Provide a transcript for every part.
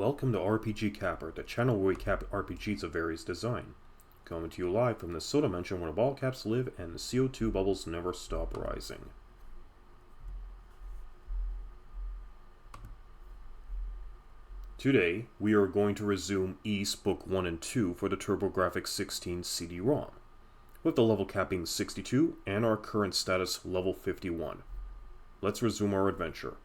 Welcome to RPG Capper, the channel where we cap RPGs of various design. Coming to you live from the Soda Mansion where ball caps live and the CO2 bubbles never stop rising. Today, we are going to resume East Book 1 and 2 for the TurboGrafx-16 CD-ROM, with the level cap being 62 and our current status level 51. Let's resume our adventure.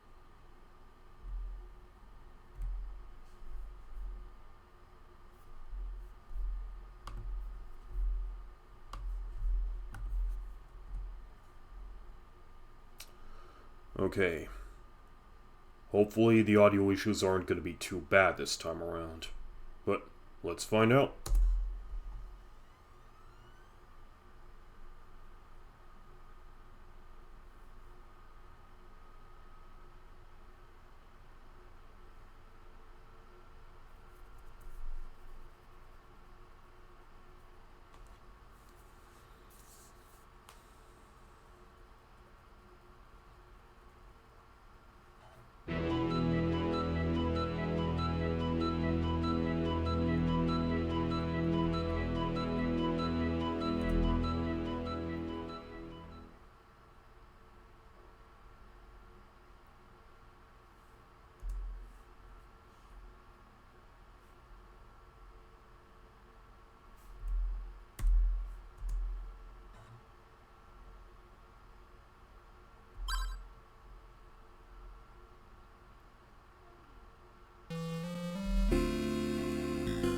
Okay. Hopefully the audio issues aren't going to be too bad this time around. But let's find out.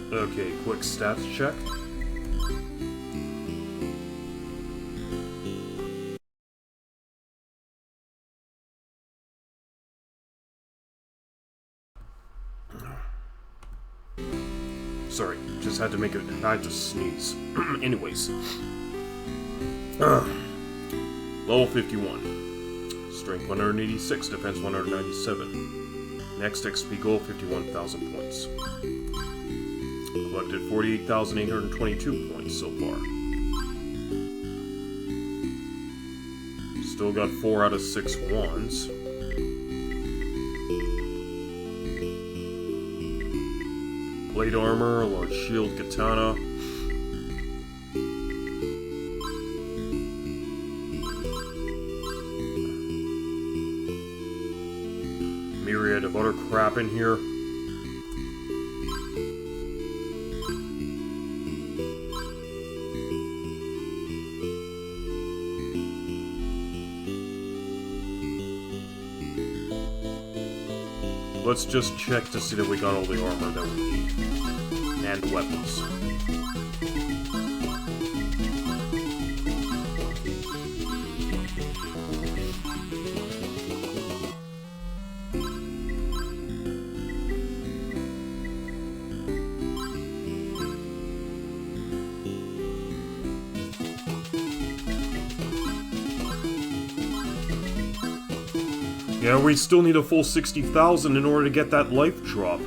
Okay, quick stats check. Sorry, just had to make it. I had to sneeze. Anyways. Level 51. Strength 186, defense 197. Next XP goal 51,000 points. Collected 48,822 points so far. Still got 4 out of 6 wands. Plate armor, large shield, katana. Myriad of other crap in here. Let's just check to see that we got all the armor that we need. And weapons. Yeah, we still need a full 60,000 in order to get that life drop.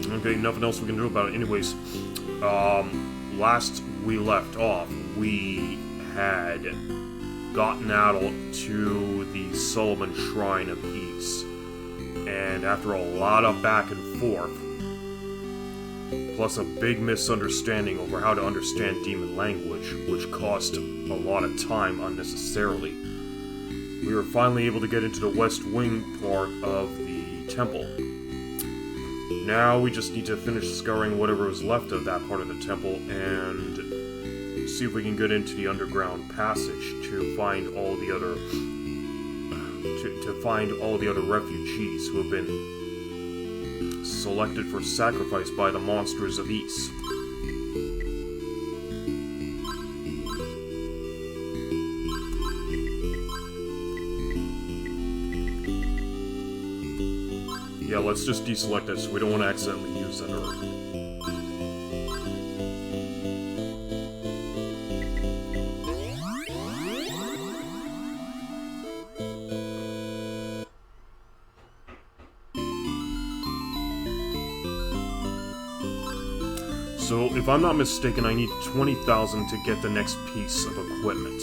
Okay, nothing else we can do about it. Anyways, last we left off, we had gotten out to the Solomon Shrine of Peace. And after a lot of back and forth, plus a big misunderstanding over how to understand demon language, which cost a lot of time unnecessarily, we were finally able to get into the west wing part of the temple. Now we just need to finish scouring whatever is left of that part of the temple and see if we can get into the underground passage to find all the other refugees who have been selected for sacrifice by the monsters of East. Yeah, let's just deselect it so we don't want to accidentally use that herb. So, if I'm not mistaken, I need 20,000 to get the next piece of equipment.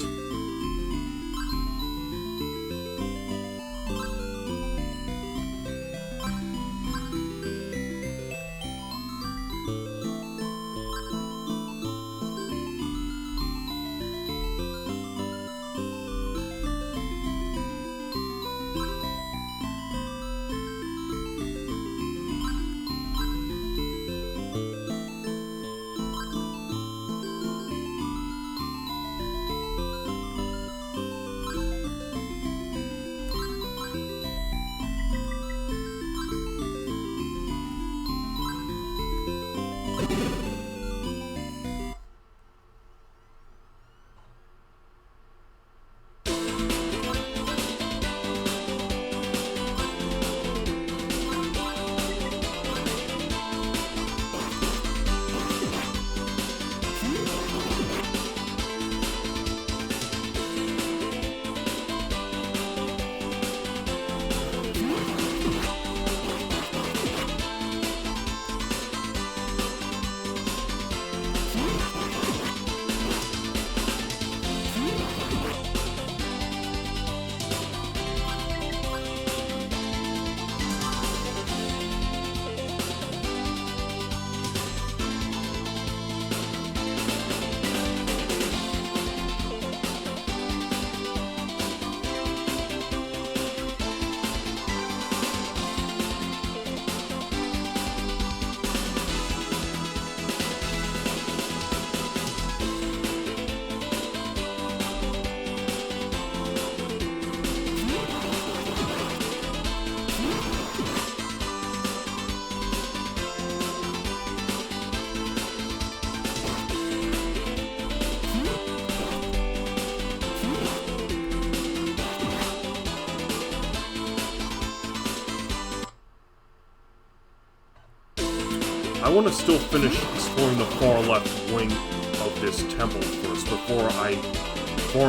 want to still finish exploring the far left wing of this temple first before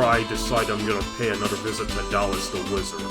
I decide I'm gonna pay another visit to Dallas the Wizard.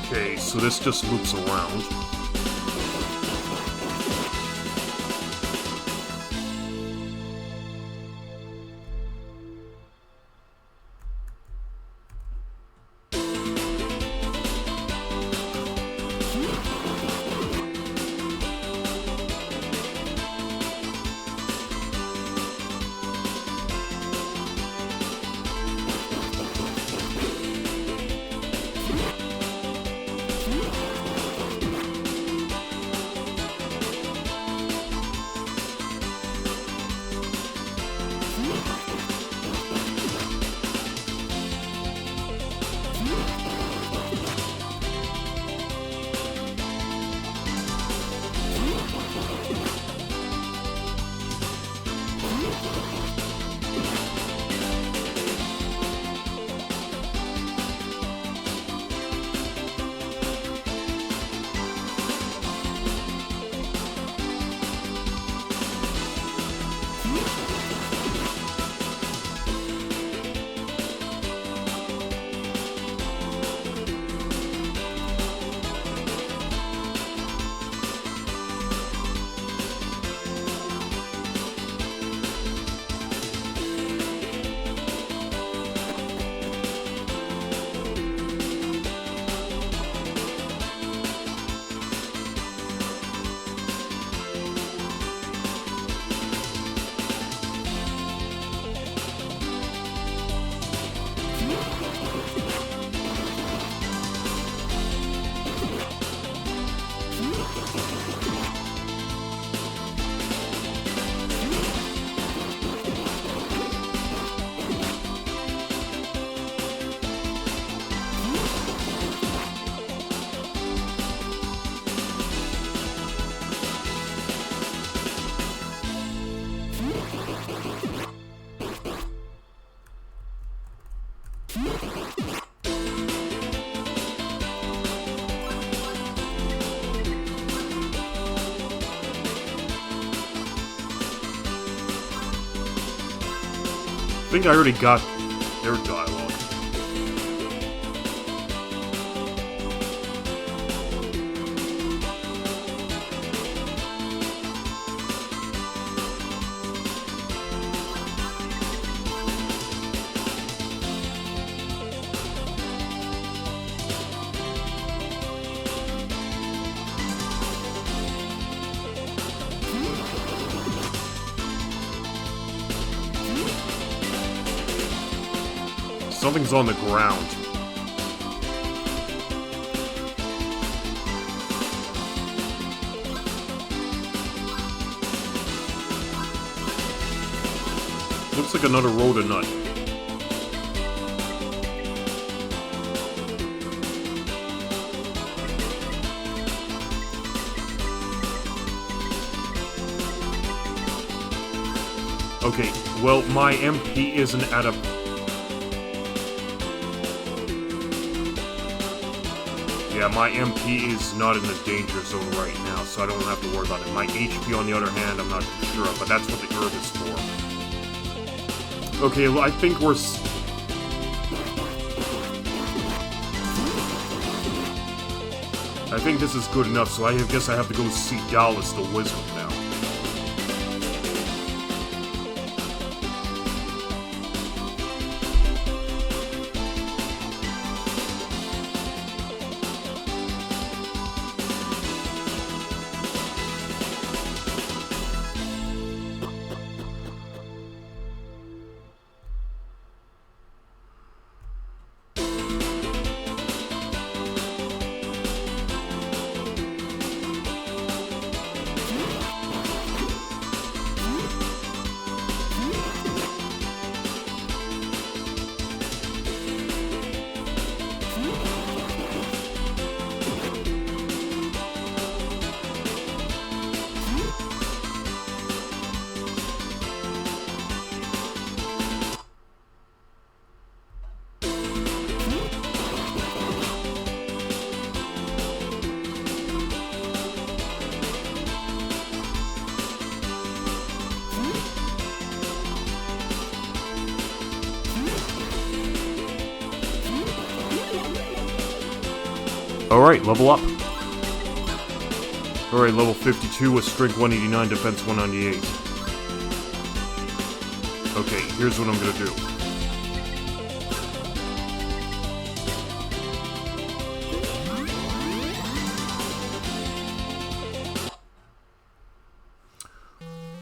Okay, so this just loops around. I think I already got their dialogue. Something's on the ground. Looks like another Rhoda nut. Okay, well, my MP isn't at a... Yeah, my MP is not in the danger zone right now, so I don't have to worry about it. My HP, on the other hand, I'm not too sure of, but that's what the herb is for. Okay, well, I think we're... I think this is good enough, so I guess I have to go see Dallas the Wizard now. Alright, level up. Alright, level 52 with strength 189, defense 198. Okay, here's what I'm gonna do.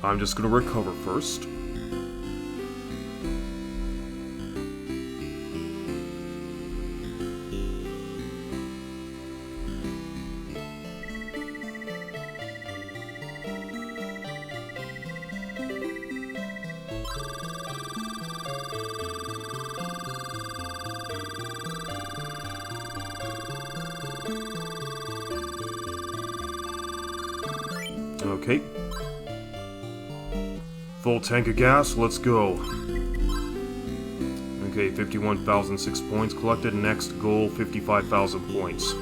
I'm just gonna recover first. Okay. Full tank of gas, let's go. Okay, 51,006 points collected. Next goal, 55,000 points.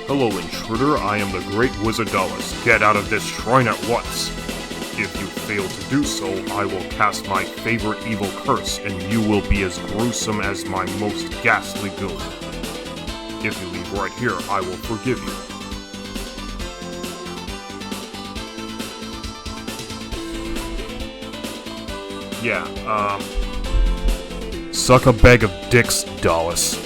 Hello, intruder. I am the Great Wizard Dallas. Get out of this shrine at once. If you fail to do so, I will cast my favorite evil curse, and you will be as gruesome as my most ghastly goon. If you leave right here, I will forgive you. Yeah, suck a bag of dicks, Dallas.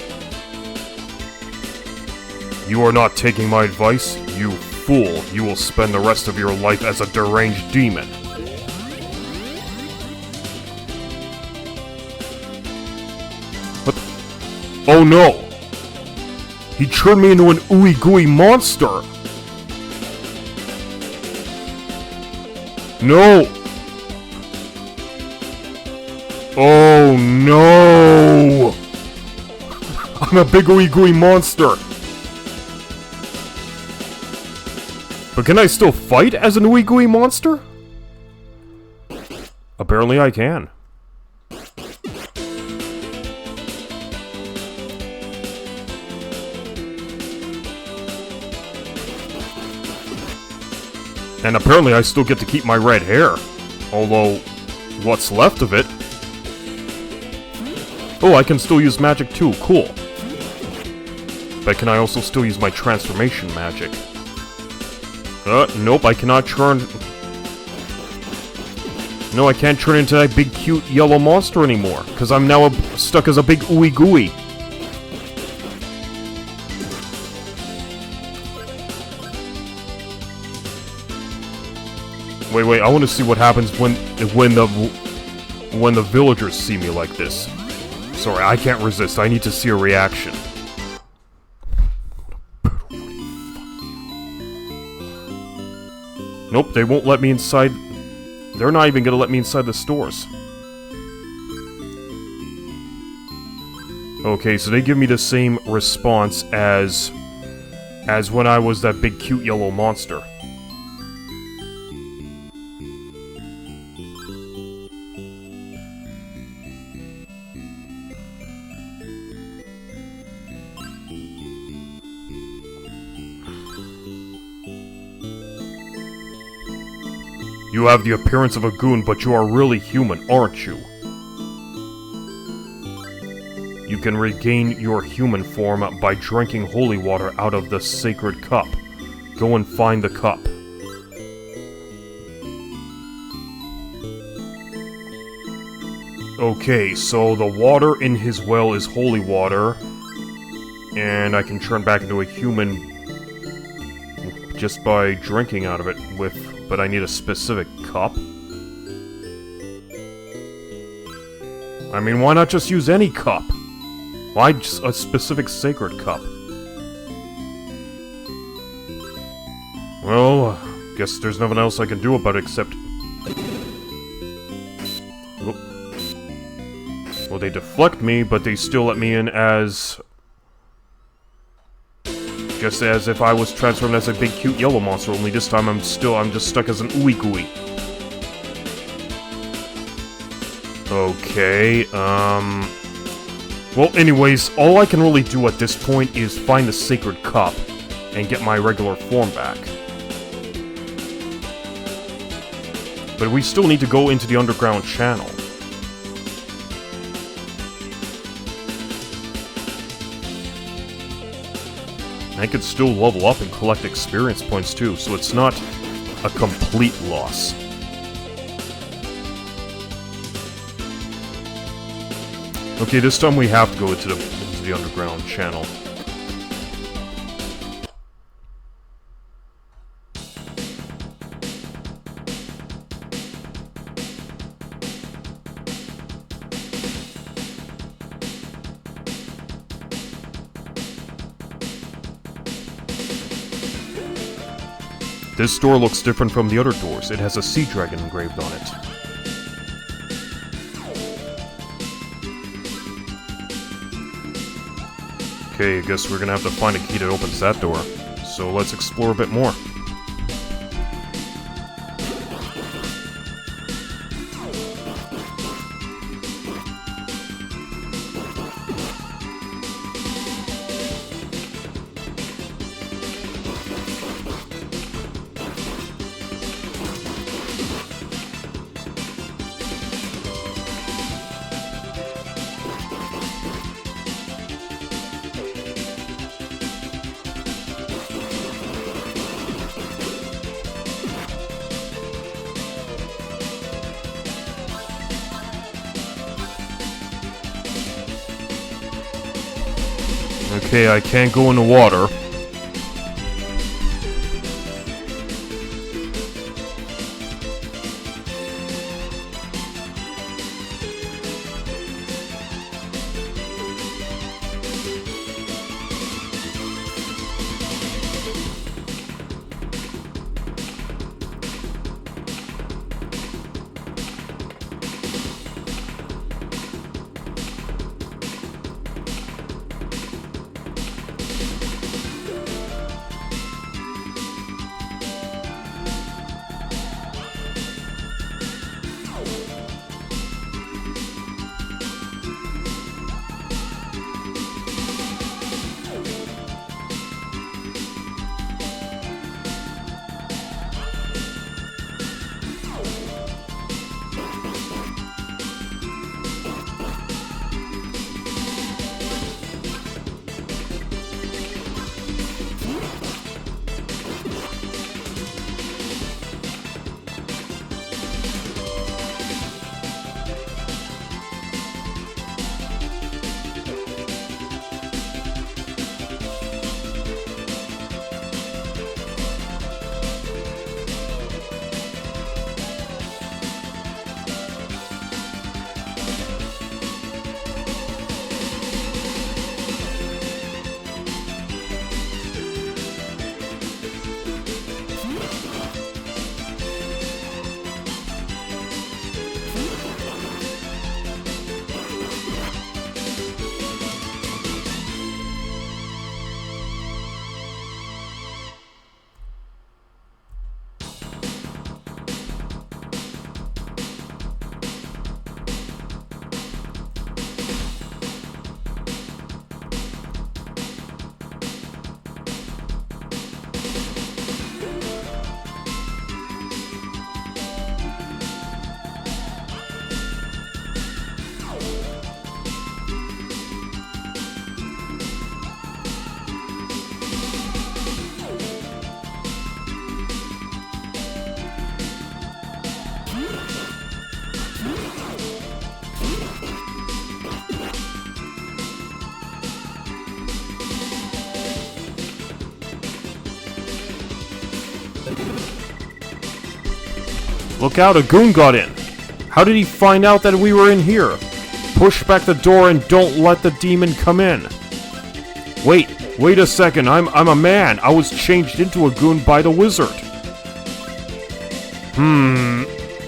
You are not taking my advice, you fool. You will spend the rest of your life as a deranged demon. What? Oh no! He turned me into an ooey-gooey monster! No! Oh no! I'm a big ooey gooey monster! But can I still fight as an ooey gooey monster? Apparently I can. And apparently I still get to keep my red hair. Although, what's left of it... Oh, I can still use magic too, cool. But can I also still use my transformation magic? Nope, I cannot turn... No, I can't turn into that big cute yellow monster anymore, because I'm now stuck as a big ooey gooey. Wait, I want to see what happens when the villagers see me like this. Sorry, I can't resist. I need to see a reaction. Nope, they won't let me inside. They're not even gonna let me inside the stores. Okay, so they give me the same response as when I was that big cute yellow monster. You have the appearance of a goon, but you are really human, aren't you? You can regain your human form by drinking holy water out of the sacred cup. Go and find the cup. Okay, so the water in his well is holy water, and I can turn back into a human just by drinking out of it but I need a specific cup. I mean, why not just use any cup? Why just a specific sacred cup? Well, guess there's nothing else I can do about it except... Well, they deflect me, but they still let me in as... Just as if I was transformed as a big cute yellow monster, only this time I'm just stuck as an ooey gooey. Okay, well, anyways, all I can really do at this point is find the sacred cup and get my regular form back. But we still need to go into the underground channel. I could still level up and collect experience points too, so it's not a complete loss. Okay, this time we have to go into the underground channel. This door looks different from the other doors. It has a sea dragon engraved on it. Okay, I guess we're gonna have to find a key that opens that door. So let's explore a bit more. Okay, I can't go in the water. Look out, a goon got in! How did he find out that we were in here? Push back the door and don't let the demon come in. Wait a second, I'm a man. I was changed into a goon by the wizard.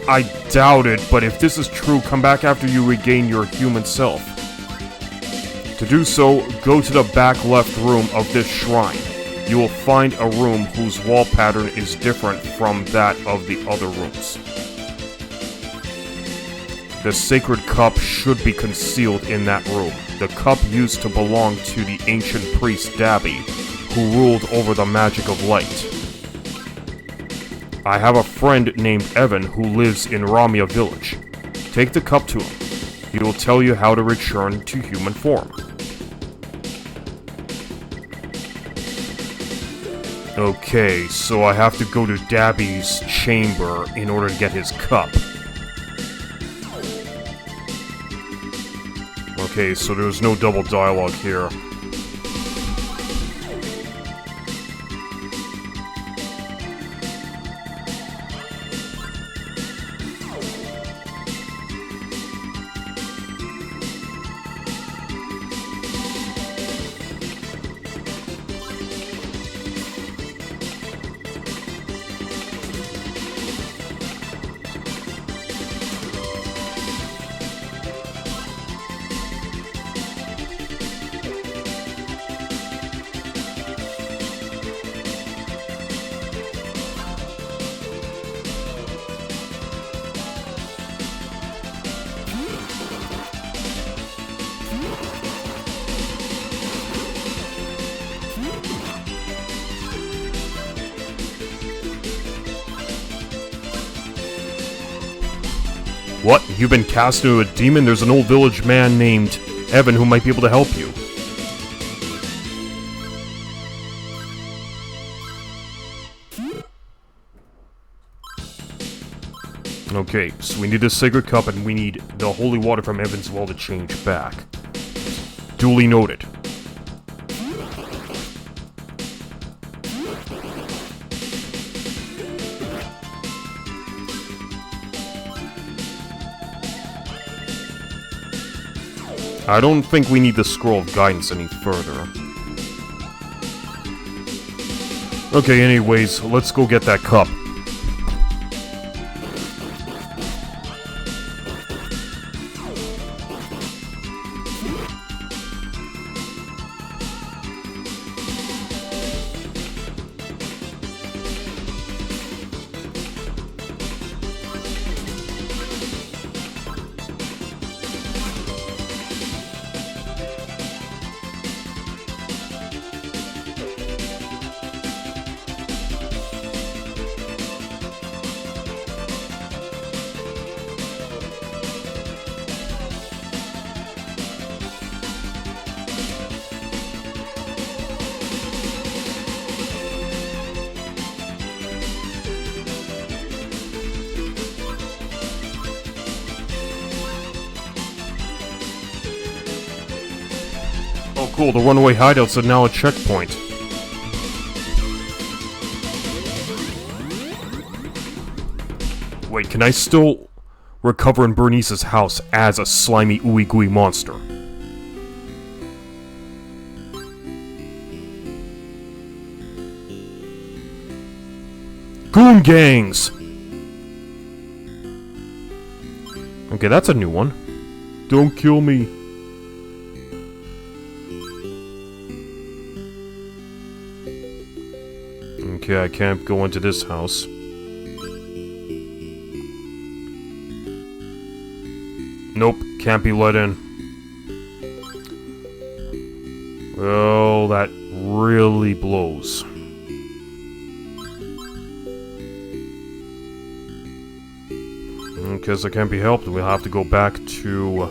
I doubt it, but if this is true, come back after you regain your human self. To do so, go to the back left room of this shrine. You will find a room whose wall pattern is different from that of the other rooms. The sacred cup should be concealed in that room. The cup used to belong to the ancient priest Dabby, who ruled over the magic of light. I have a friend named Evan who lives in Ramia village. Take the cup to him. He will tell you how to return to human form. Okay, so I have to go to Dabby's chamber in order to get his cup. Okay, so there's no double dialogue here. What? You've been cast into a demon? There's an old village man named Evan who might be able to help you. Okay, so we need the sacred cup and we need the holy water from Evan's well to change back. Duly noted. I don't think we need the scroll of guidance any further. Okay, anyways, let's go get that cup. Oh cool, the runaway hideouts are now a checkpoint. Wait, can I still recover in Bernice's house as a slimy ooey gooey monster? Goon gangs! Okay, that's a new one. Don't kill me. Okay, I can't go into this house. Nope, can't be let in. Well, that really blows. Because I can't be helped, we'll have to go back to...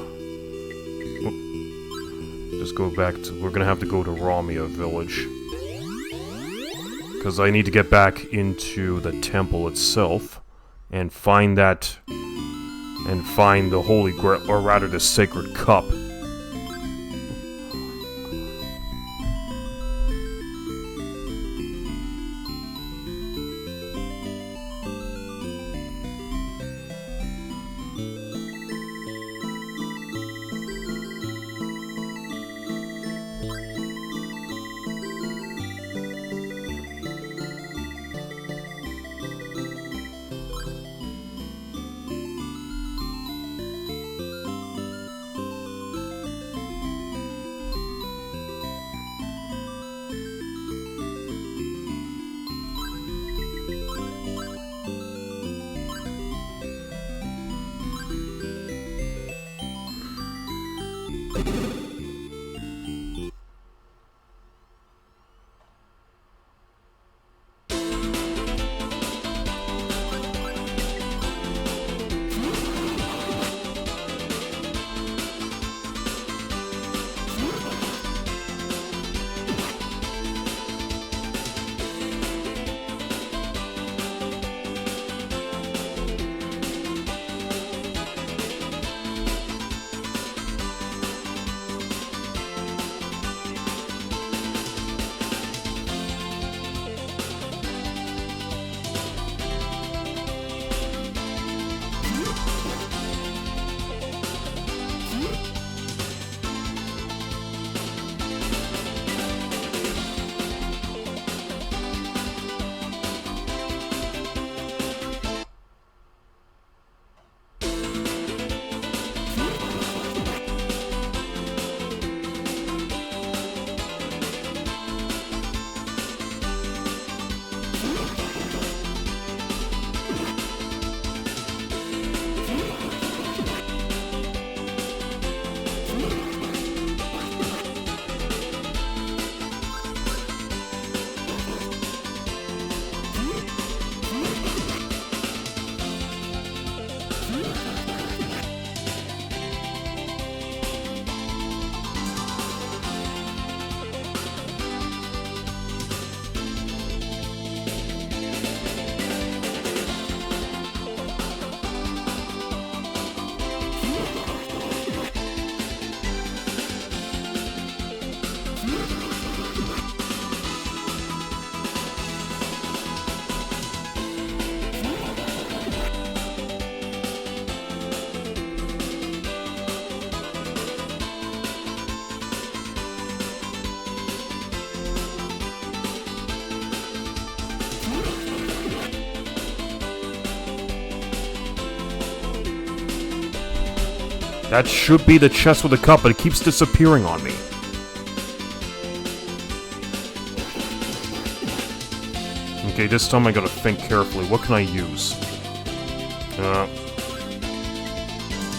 Just go back to... We're gonna have to go to Ramia village. Because I need to get back into the temple itself and find that, and find the holy grail, or rather the sacred cup. That should be the chest with the cup, but it keeps disappearing on me. Okay, this time I gotta think carefully. What can I use?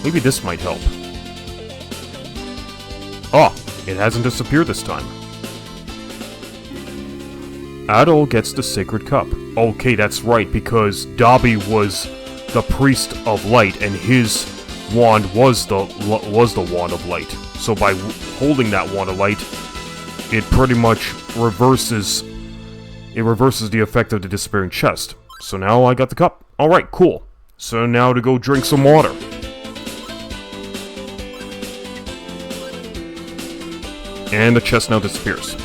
Maybe this might help. Oh, it hasn't disappeared this time. Adol gets the sacred cup. Okay, that's right, because Dobby was the priest of light, and his wand was the wand of light. So by holding that wand of light, it pretty much reverses the effect of the disappearing chest. So now I got the cup. Alright, cool. So now to go drink some water. And the chest now disappears.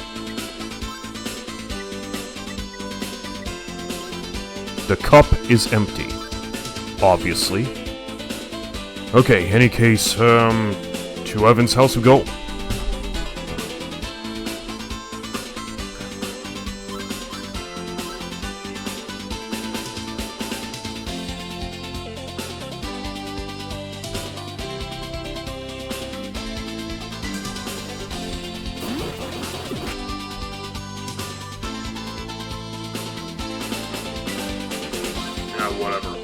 The cup is empty. Obviously. Okay, any case, to Evan's house we go. Whatever.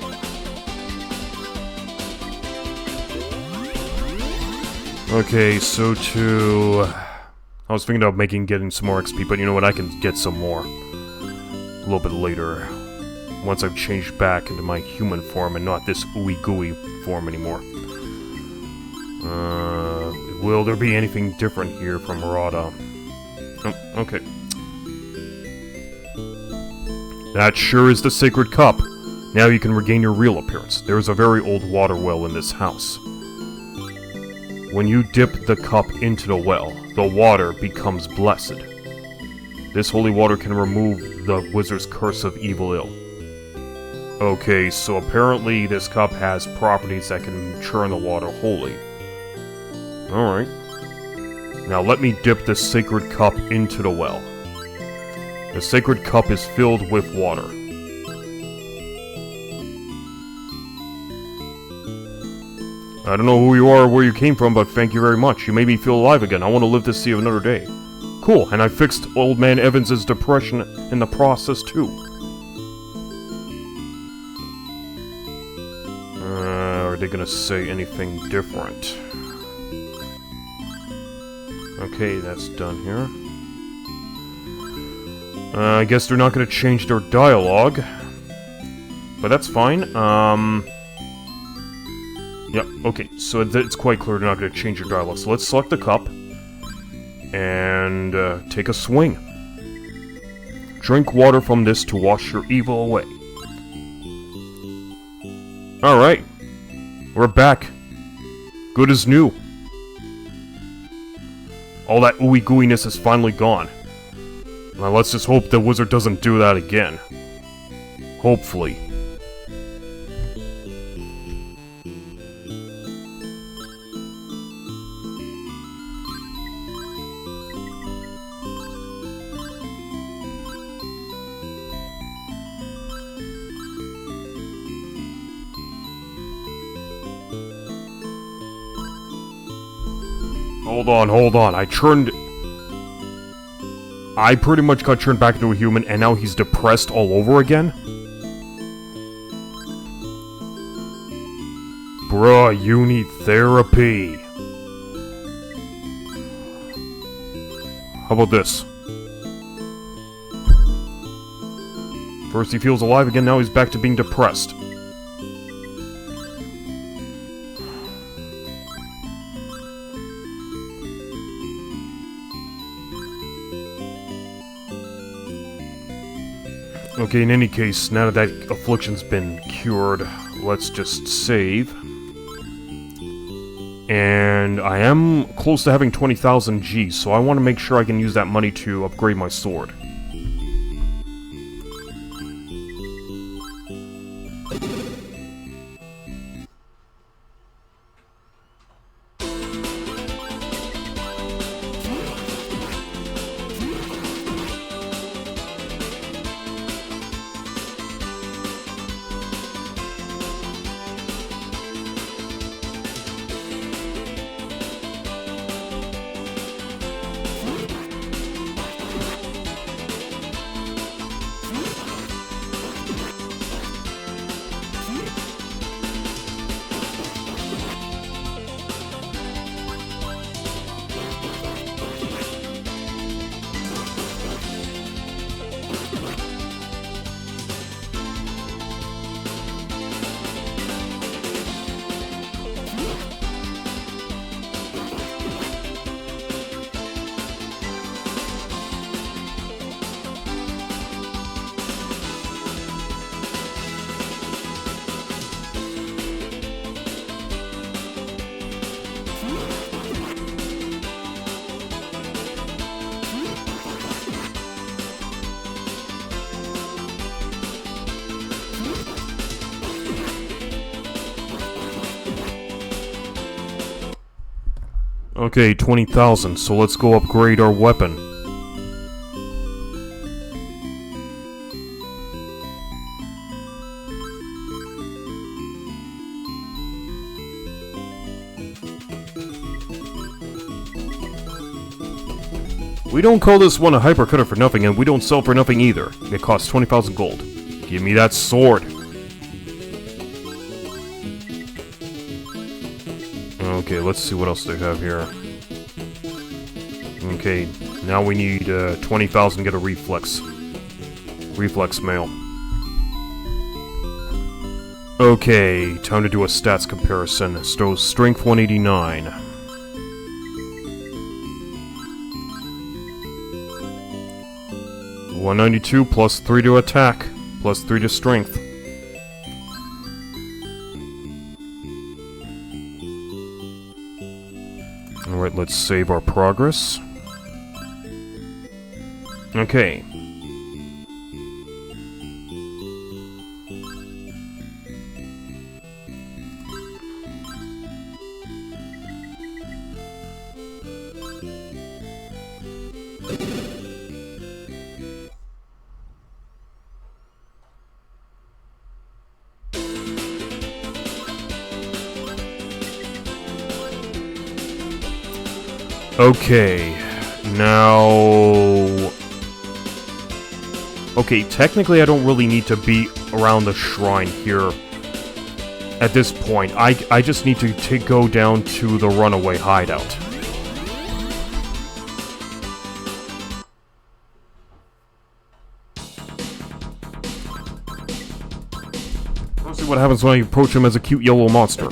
Okay, so I was thinking about getting some more XP, but you know what, I can get some more a little bit later. Once I've changed back into my human form and not this ooey gooey form anymore. Will there be anything different here from Murata? Oh, okay. That sure is the sacred cup. Now you can regain your real appearance. There is a very old water well in this house. When you dip the cup into the well, the water becomes blessed. This holy water can remove the wizard's curse of evil ill. Okay, so apparently this cup has properties that can turn the water holy. Alright. Now let me dip the sacred cup into the well. The sacred cup is filled with water. I don't know who you are or where you came from, but thank you very much. You made me feel alive again. I want to live to see another day. Cool, and I fixed Old Man Evans' depression in the process, too. Are they gonna say anything different? Okay, that's done here. I guess they're not gonna change their dialogue. But that's fine, Yep, okay, so it's quite clear they're not going to change your dialogue. So let's select the cup, and take a swing. Drink water from this to wash your evil away. Alright, we're back. Good as new. All that ooey gooiness is finally gone. Now let's just hope the wizard doesn't do that again. Hopefully. Hold on, I pretty much got turned back into a human, and now he's depressed all over again? Bruh, you need therapy. How about this? First he feels alive again, now he's back to being depressed. Okay, in any case, now that affliction's been cured, let's just save. And I am close to having 20,000 G, so I want to make sure I can use that money to upgrade my sword. Okay, 20,000, so let's go upgrade our weapon. We don't call this one a hypercutter for nothing, and we don't sell for nothing either. It costs 20,000 gold. Give me that sword. Okay, let's see what else they have here. Okay, now we need 20,000 to get a reflex. Reflex mail. Okay, time to do a stats comparison. So, strength 189. 192 plus 3 to attack, plus 3 to strength. Alright, let's save our progress. Okay. Okay, now... Okay, technically I don't really need to be around the shrine here at this point. I just need to go down to the runaway hideout. Let's see what happens when I approach him as a cute yellow monster.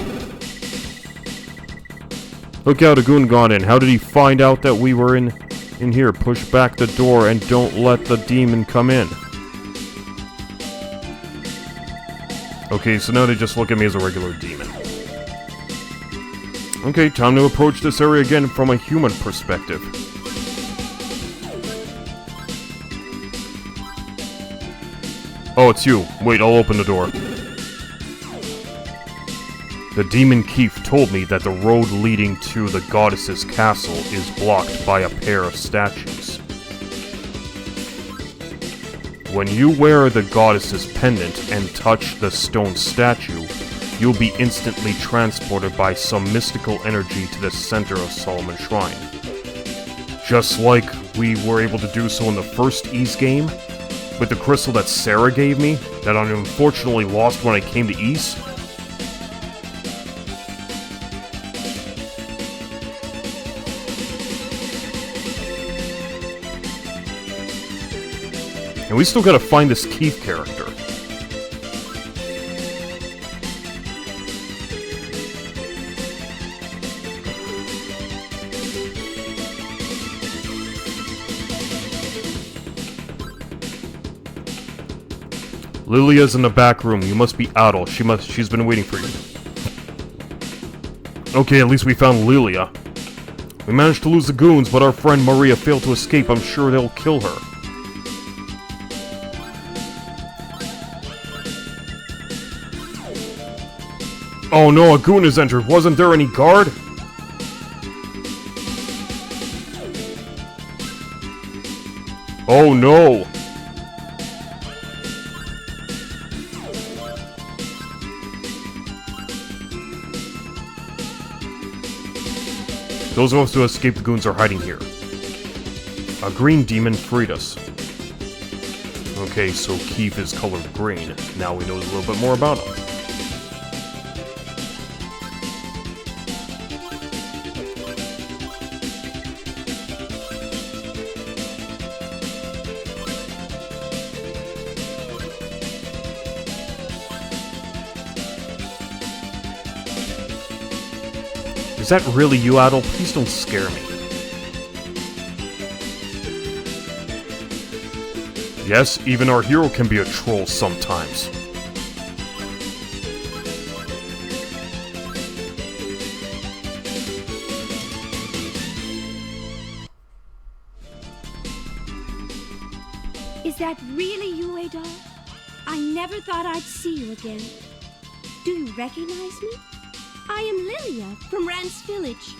Look out, a goon got in. How did he find out that we were in here? Push back the door and don't let the demon come in. Okay, so now they just look at me as a regular demon. Okay, time to approach this area again from a human perspective. Oh, it's you. Wait, I'll open the door. The demon Keith told me that the road leading to the goddess's castle is blocked by a pair of statues. When you wear the goddess's pendant and touch the stone statue, you'll be instantly transported by some mystical energy to the center of Solomon Shrine. Just like we were able to do so in the first Ys game, with the crystal that Sarah gave me, that I unfortunately lost when I came to Ys. And we still gotta find this Keith character. Lilia's in the back room. You must be Adol. She's been waiting for you. Okay, at least we found Lilia. We managed to lose the goons, but our friend Maria failed to escape. I'm sure they'll kill her. Oh no, a goon has entered. Wasn't there any guard? Oh no! Those of us who escaped the goons are hiding here. A green demon freed us. Okay, so Keith is colored green. Now we know a little bit more about him. Is that really you, Adol? Please don't scare me. Yes, even our hero can be a troll sometimes. Is that really you, Adol? I never thought I'd see you again. Do you recognize me? I am Lilia from Rance Village.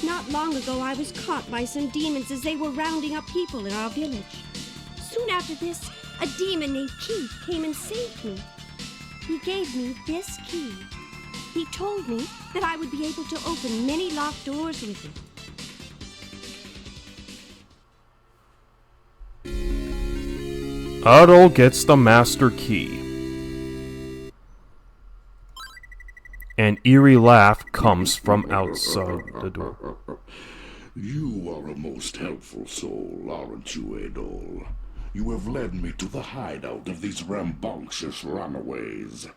Not long ago, I was caught by some demons as they were rounding up people in our village. Soon after this, a demon named Keith came and saved me. He gave me this key. He told me that I would be able to open many locked doors with it. Otto gets the master key. An eerie laugh comes from outside the door. You are a most helpful soul, aren't you, Adol? You have led me to the hideout of these rambunctious runaways.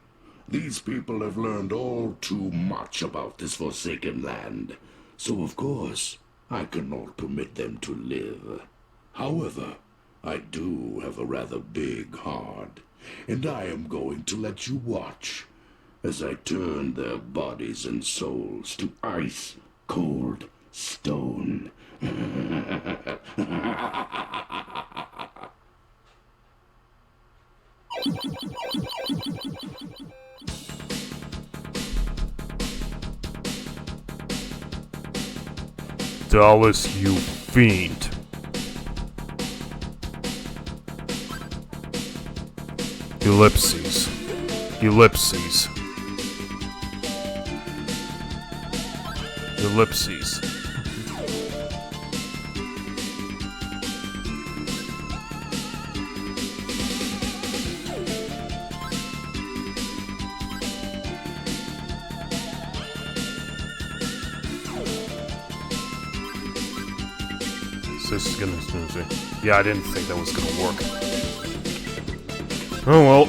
These people have learned all too much about this forsaken land, so of course, I cannot permit them to live. However, I do have a rather big heart, and I am going to let you watch as I turn their bodies and souls to ice-cold stone. Dallas, you fiend. Ellipses. Ellipses. Ellipses. This is gonna... Yeah, I didn't think that was gonna work. Oh well.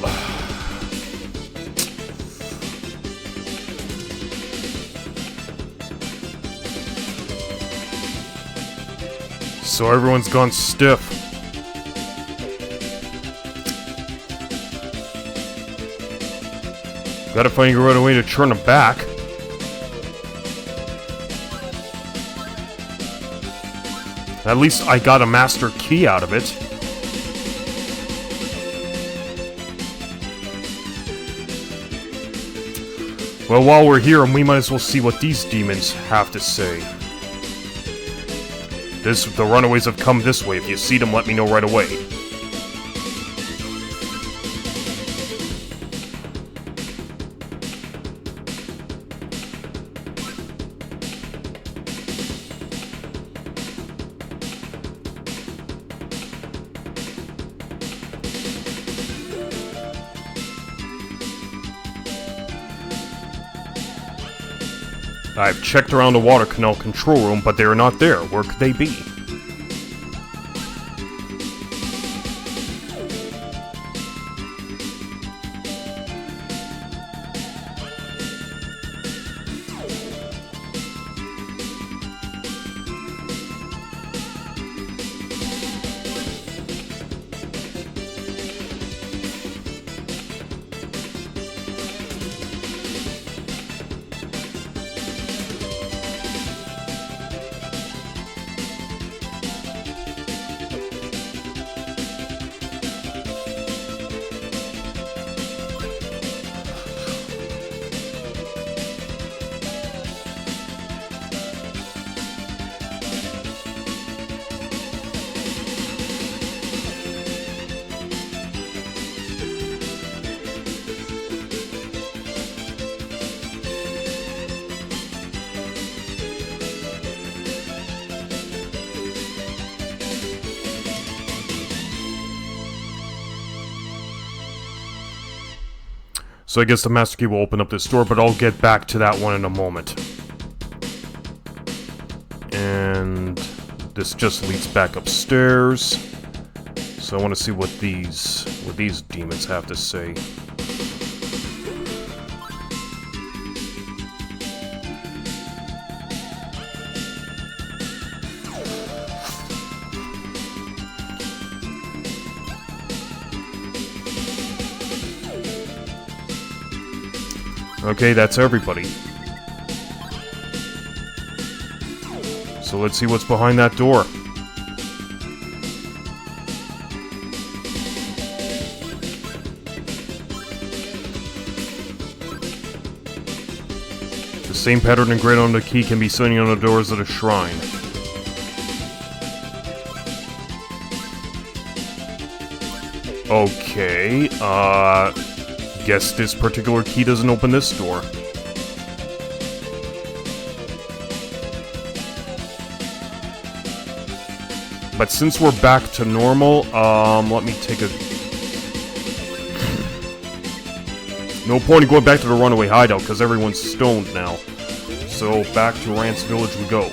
So everyone's gone stiff. Gotta find a right way to turn them back. At least I got a master key out of it. Well, while we're here, we might as well see what these demons have to say. The runaways have come this way. If you see them, let me know right away. I've checked around the water canal control room, but they are not there. Where could they be? So I guess the master key will open up this door, but I'll get back to that one in a moment. And this just leads back upstairs. So I want to see what these demons have to say. Okay, that's everybody. So let's see what's behind that door. The same pattern engraved on the key can be seen on the doors of the shrine. Okay, guess this particular key doesn't open this door. But since we're back to normal, let me take a... No point in going back to the runaway hideout, because everyone's stoned now. So, back to Rant's village we go.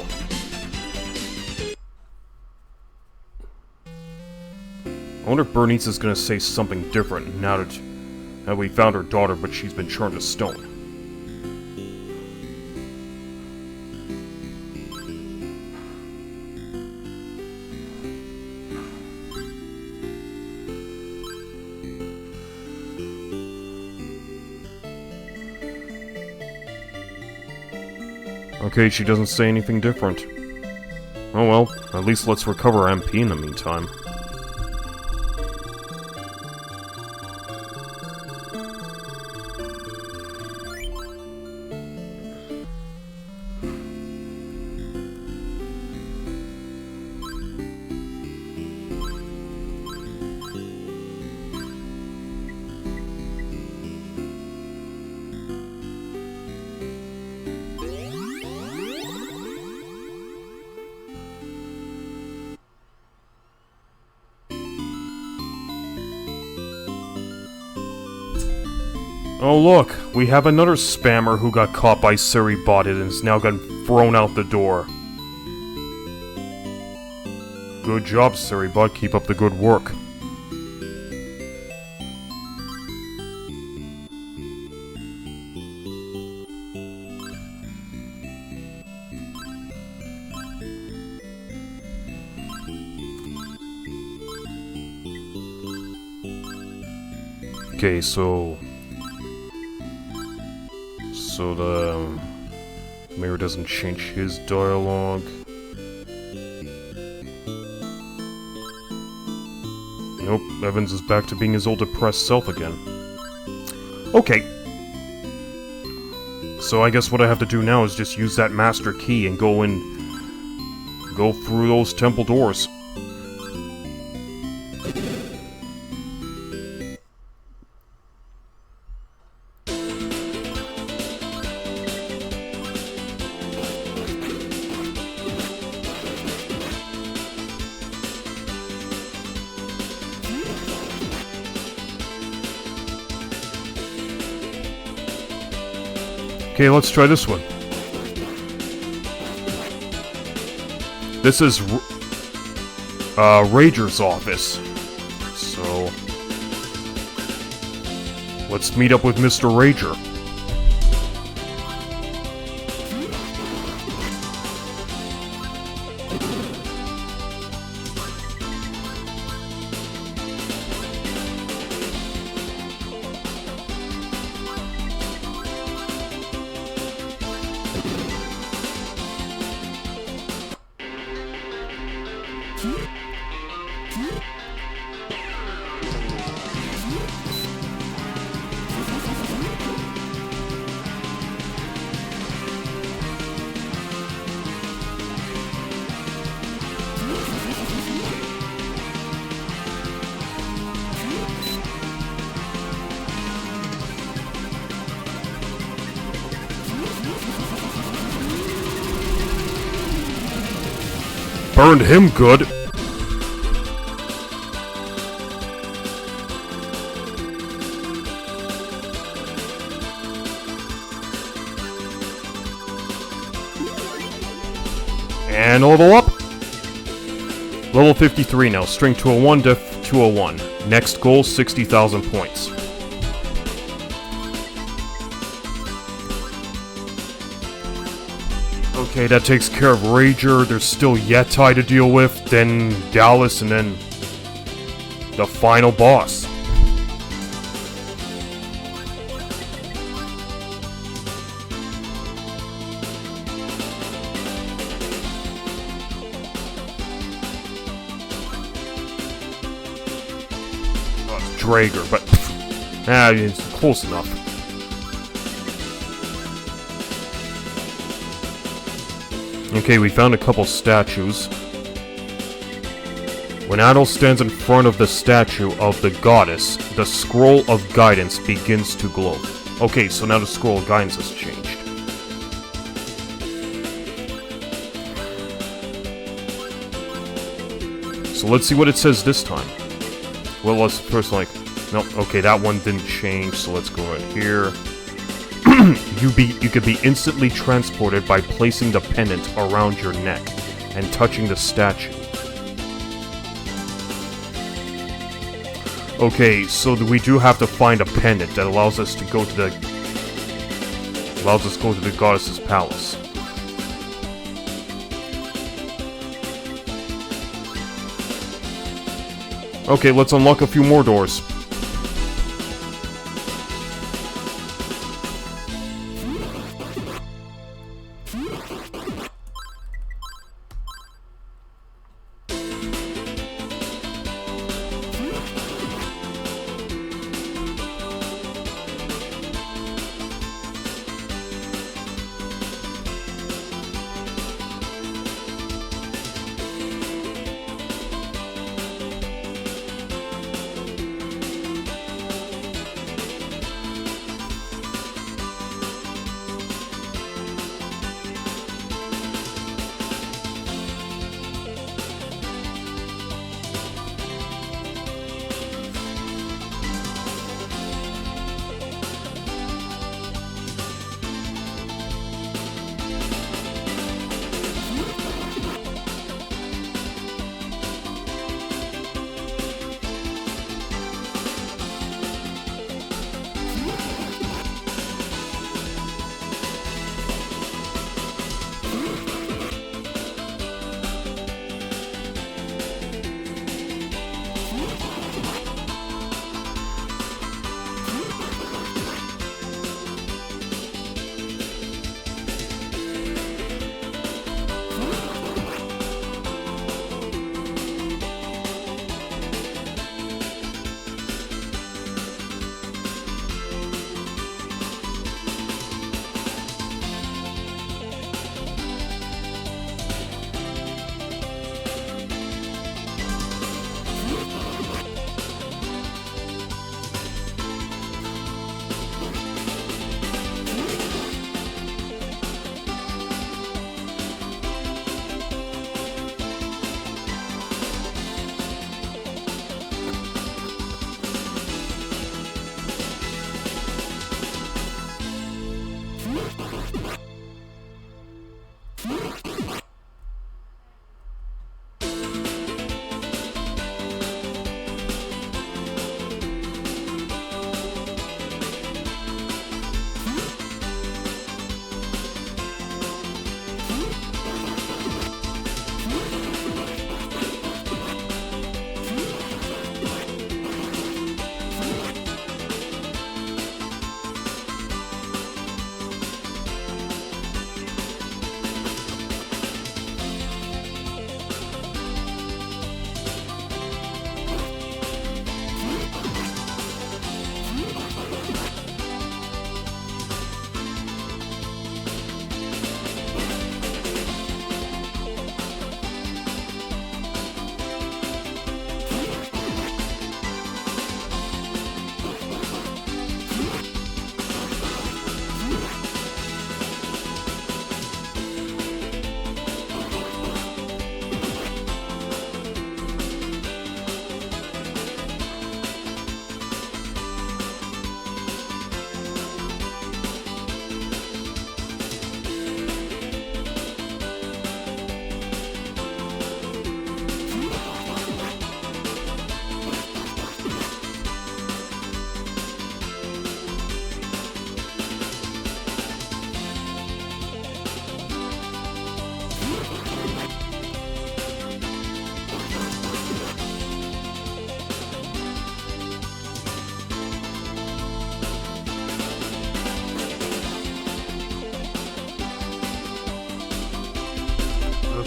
I wonder if Bernice is gonna say something different now that we found her daughter, but she's been turned to stone. Okay, she doesn't say anything different. Oh well, at least let's recover MP in the meantime. Oh look, we have another spammer who got caught by Siribot and has now gotten thrown out the door. Good job, Siribot, keep up the good work. Okay, so the mirror doesn't change his dialogue. Nope, Evans is back to being his old depressed self again. Okay. So I guess what I have to do now is just use that master key and go through those temple doors. Okay, let's try this one. This is Rager's office. So let's meet up with Mr. Rager. Burned him good. And level up. Level 53 now. Strength 201, Def 201. Next goal, 60,000 points. Okay, that takes care of Rager. There's still Yetai to deal with, then Dallas, and then the final boss. Oh, it's Drager, but it's close enough. Okay, we found a couple statues. When Adol stands in front of the statue of the goddess, the scroll of guidance begins to glow. Okay, so now the scroll of guidance has changed. So let's see what it says this time. Well, let's first nope, okay, that one didn't change, so let's go right here. You could be instantly transported by placing the pendant around your neck and touching the statue. Okay, so we do have to find a pendant that allows us to go to the goddess's palace. Okay, let's unlock a few more doors.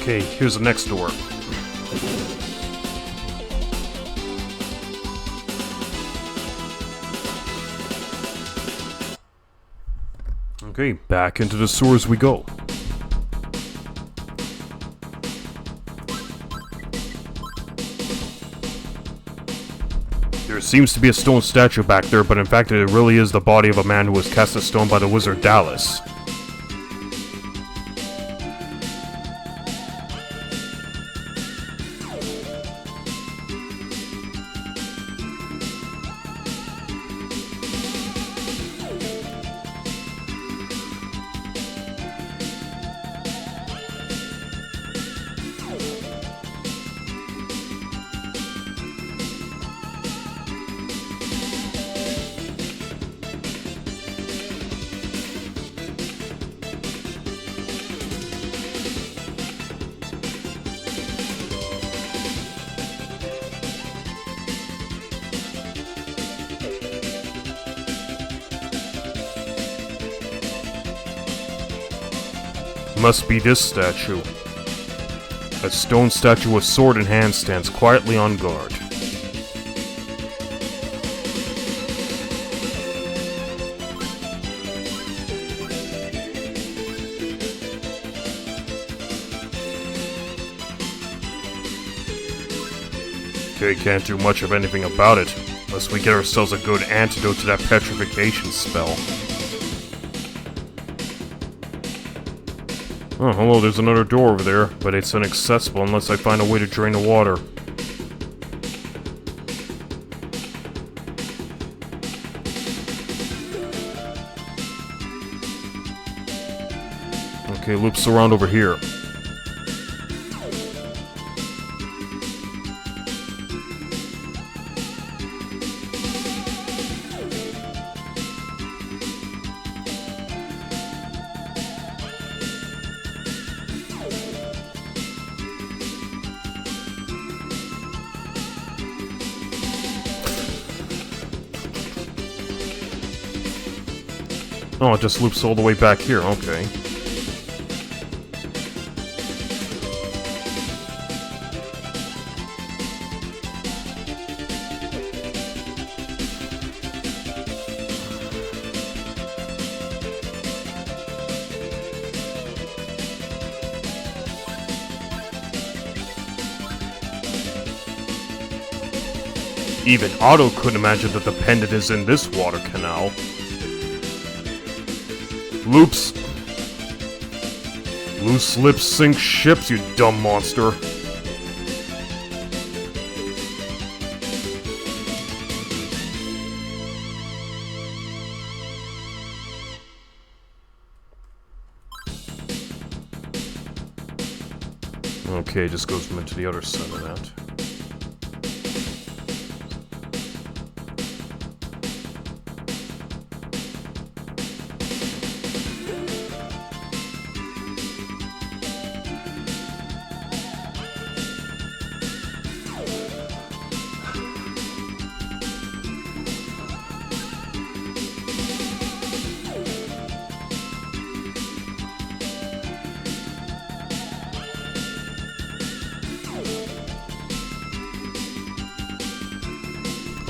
Okay, here's the next door. Okay, back into the sewers we go. seems to be a stone statue back there, but in fact it really is the body of a man who was cast as stone by the wizard Dallas. Must be this statue. A stone statue with sword in hand stands quietly on guard. Okay, can't do much of anything about it, unless we get ourselves a good antidote to that petrification spell. Oh, hello, there's another door over there, but it's inaccessible unless I find a way to drain the water. Okay, loops around over here. Oh, it just loops all the way back here, okay. Even Otto couldn't imagine that the pendant is in this water canal. Loops. Loose lips sink ships, you dumb monster. Okay, just goes into the other side of that.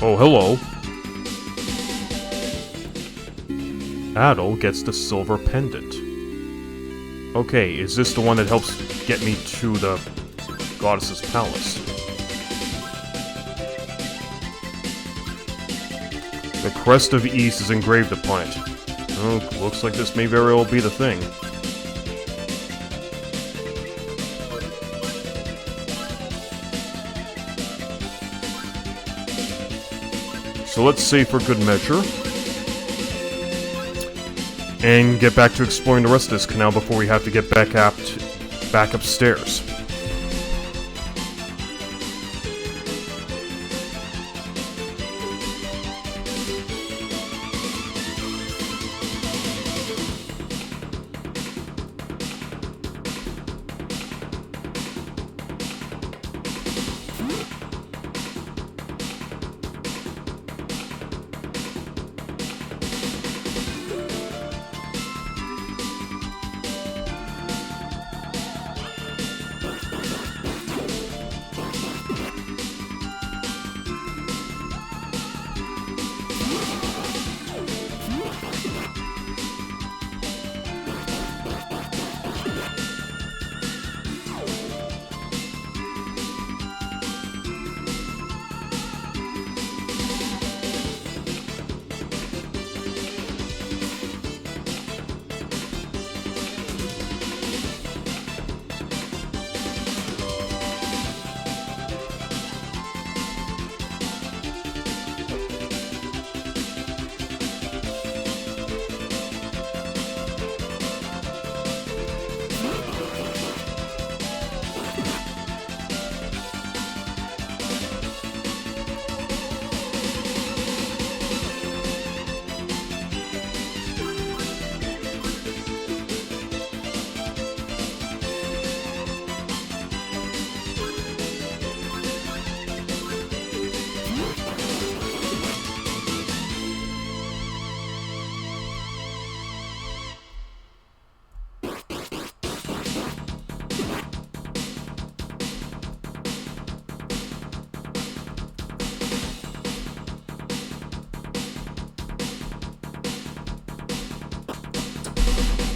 Oh, hello. Adol gets the silver pendant. Okay, is this the one that helps get me to the goddess's palace? The crest of East is engraved upon it. Oh, looks like this may very well be the thing. So let's save for good measure. And get back to exploring the rest of this canal before we have to get back upstairs.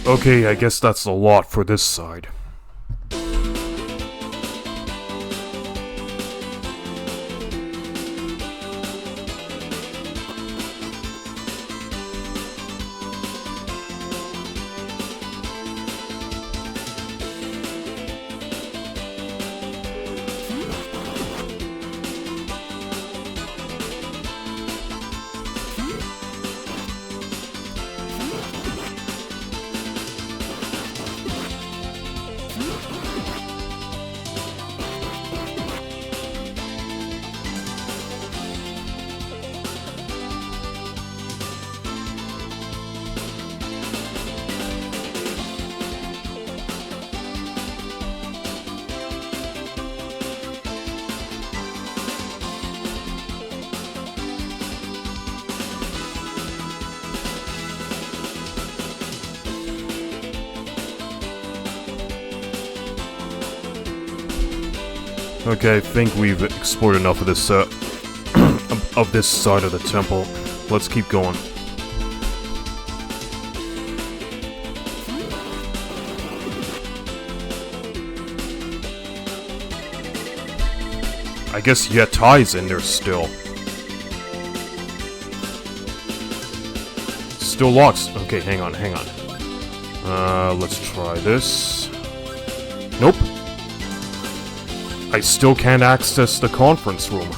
Okay, I guess that's a lot for this side. Okay, I think we've explored enough of this, of this side of the temple. Let's keep going. I guess Yetai's in there still. Still locked. Okay, hang on. Let's try this. Nope. I still can't access the conference room.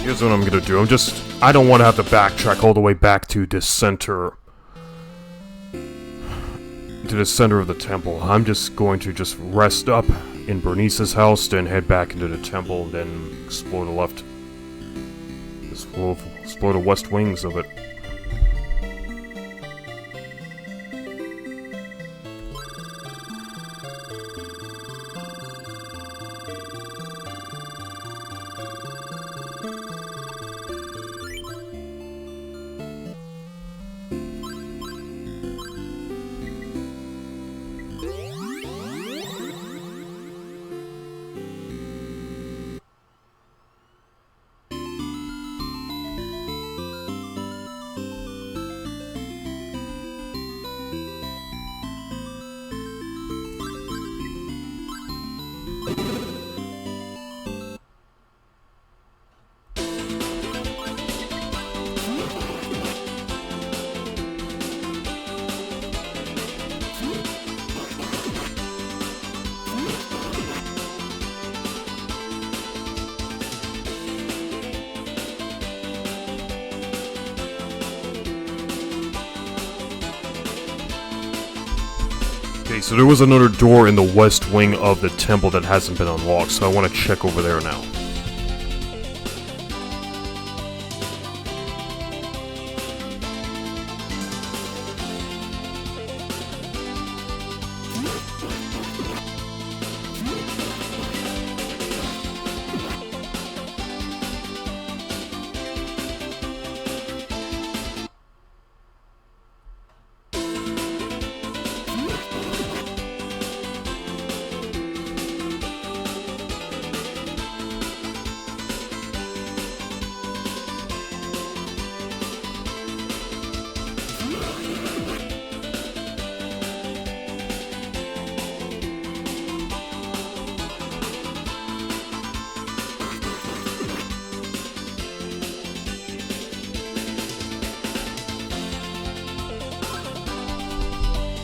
Here's what I'm gonna do. I don't want to have to backtrack all the way back to the center. To the center of the temple. I'm just going to rest up in Bernice's house, then head back into the temple, then explore the left. Explore the west wings of it. Okay, so there was another door in the west wing of the temple that hasn't been unlocked, so I want to check over there now.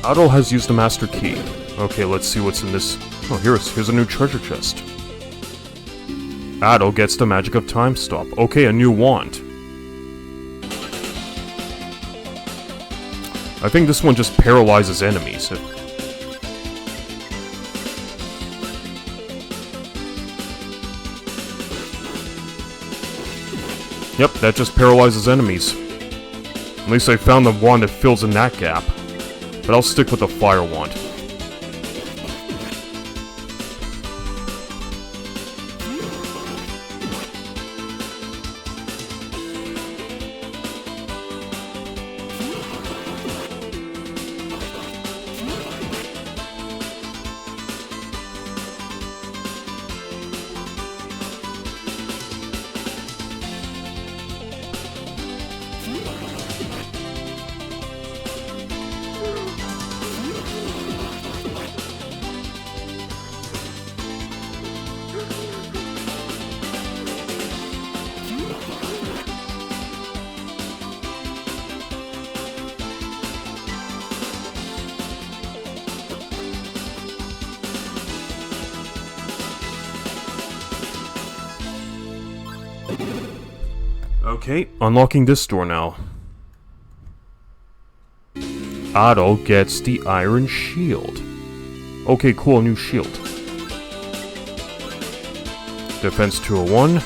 Otto has used the master key. Okay, let's see what's in this. Oh, here's a new treasure chest. Otto gets the magic of time stop. Okay, a new wand. I think this one just paralyzes enemies. Yep, that just paralyzes enemies. At least I found the wand that fills in that gap. But I'll stick with the fire wand. Okay, unlocking this door now. Otto gets the iron shield. Okay, cool, new shield. Defense 201.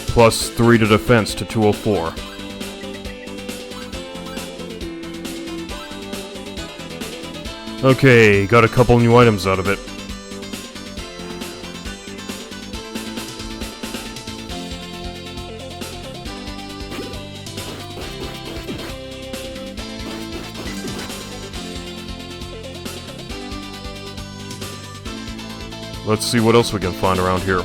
Plus 3 to defense to 204. Okay, got a couple new items out of it. Let's see what else we can find around here.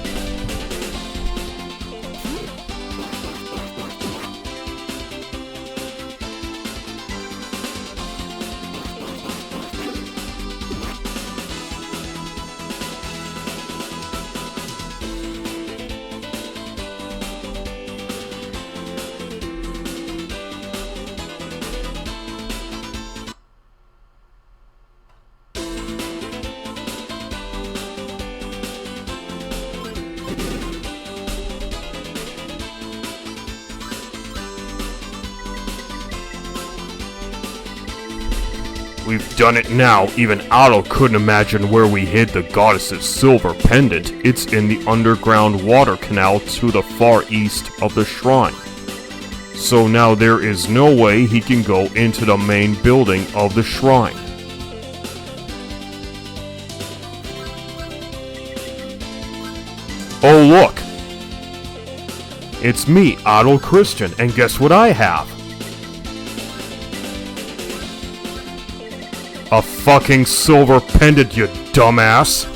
We've done it now. Even Otto couldn't imagine where we hid the goddess's silver pendant. It's in the underground water canal to the far east of the shrine. So now there is no way he can go into the main building of the shrine. Oh look! It's me, Otto Christian, and guess what I have? A fucking silver pendant, you dumbass!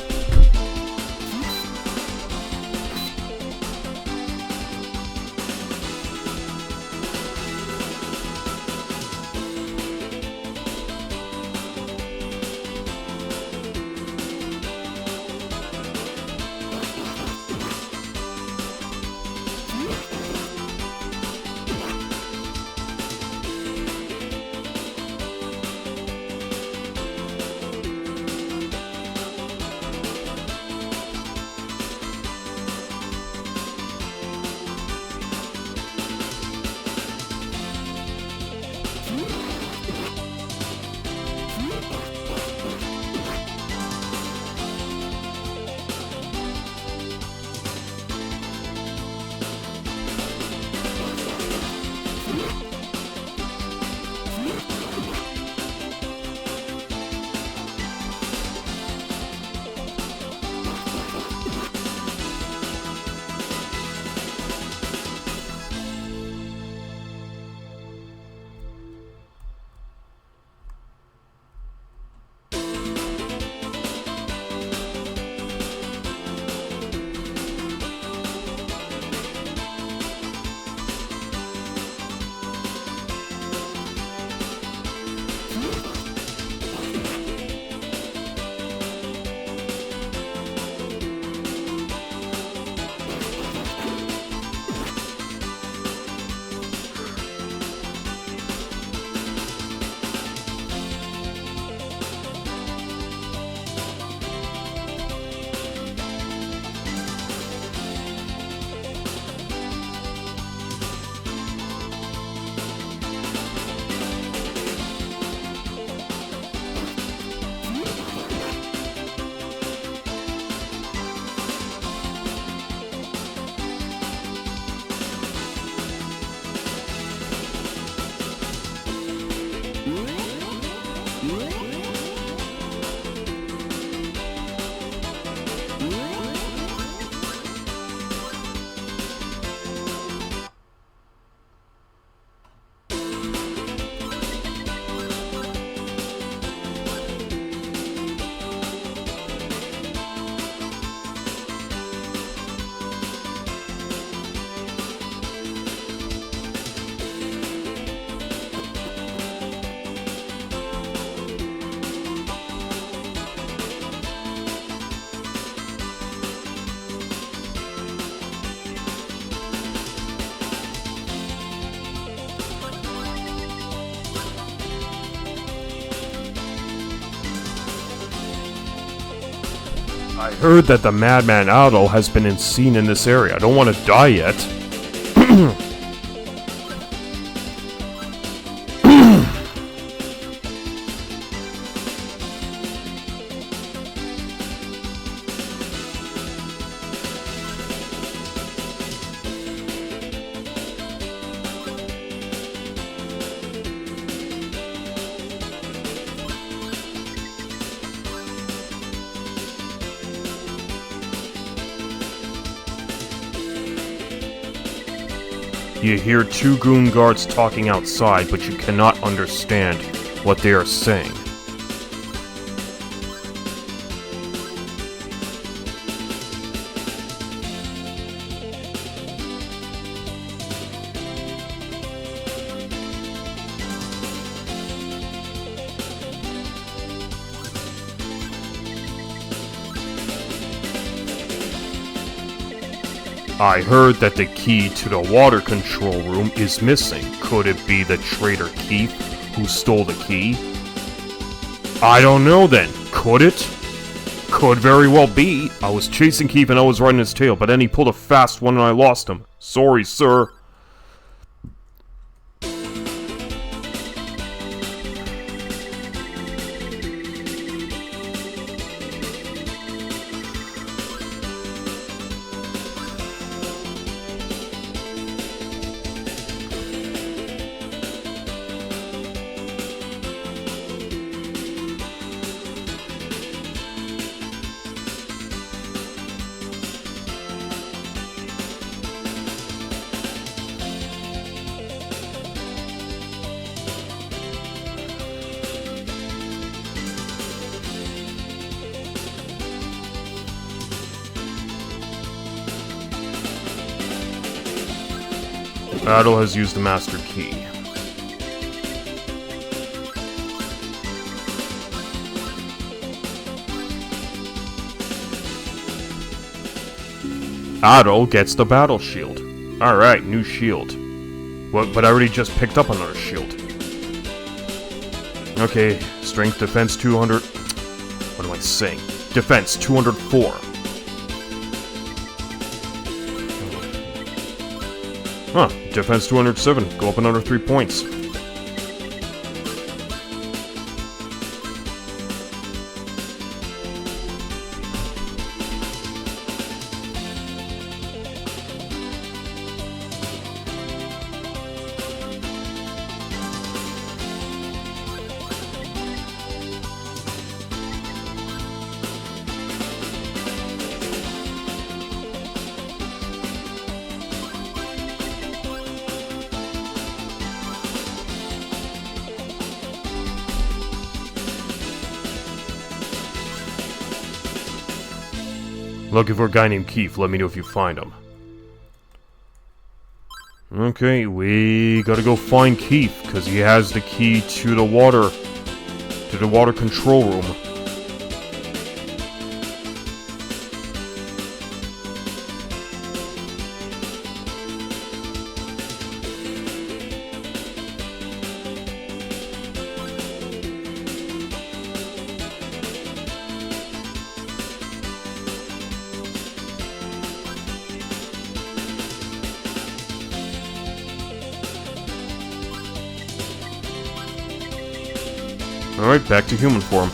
I heard that the madman Otto has been seen in this area. I don't want to die yet. You hear two goon guards talking outside, but you cannot understand what they are saying. I heard that the key to the water control room is missing. Could it be the traitor Keith who stole the key? I don't know then. Could it? Could very well be. I was chasing Keith and I was riding his tail, but then he pulled a fast one and I lost him. Sorry, sir. Adol has used the master key. Adol gets the battle shield. Alright, new shield. What? But I already just picked up another shield. Okay, strength, defense 200... What am I saying? Defense 204. Huh, defense 207. Go up another 3 points. Looking for a guy named Keith. Let me know if you find him. Okay, we gotta go find Keith, because he has the key to the water control room. Alright, back to human form.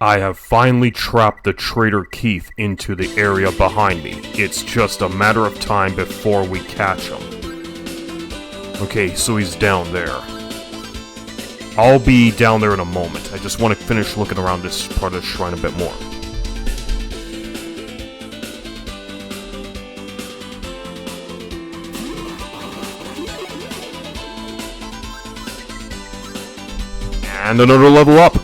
I have finally trapped the traitor Keith into the area behind me. It's just a matter of time before we catch him. Okay, so he's down there. I'll be down there in a moment. I just want to finish looking around this part of the shrine a bit more. And another level up!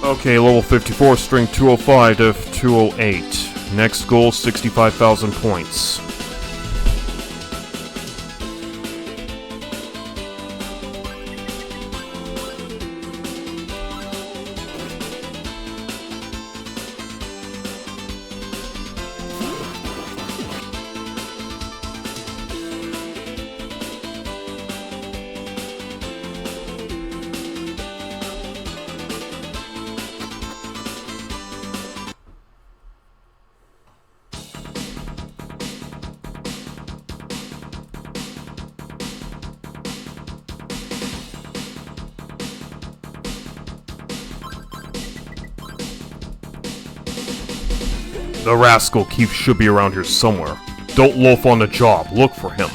Okay, level 54, string 205 to 208. Next goal, 65,000 points. The rascal Keith should be around here somewhere. Don't loaf on the job, look for him.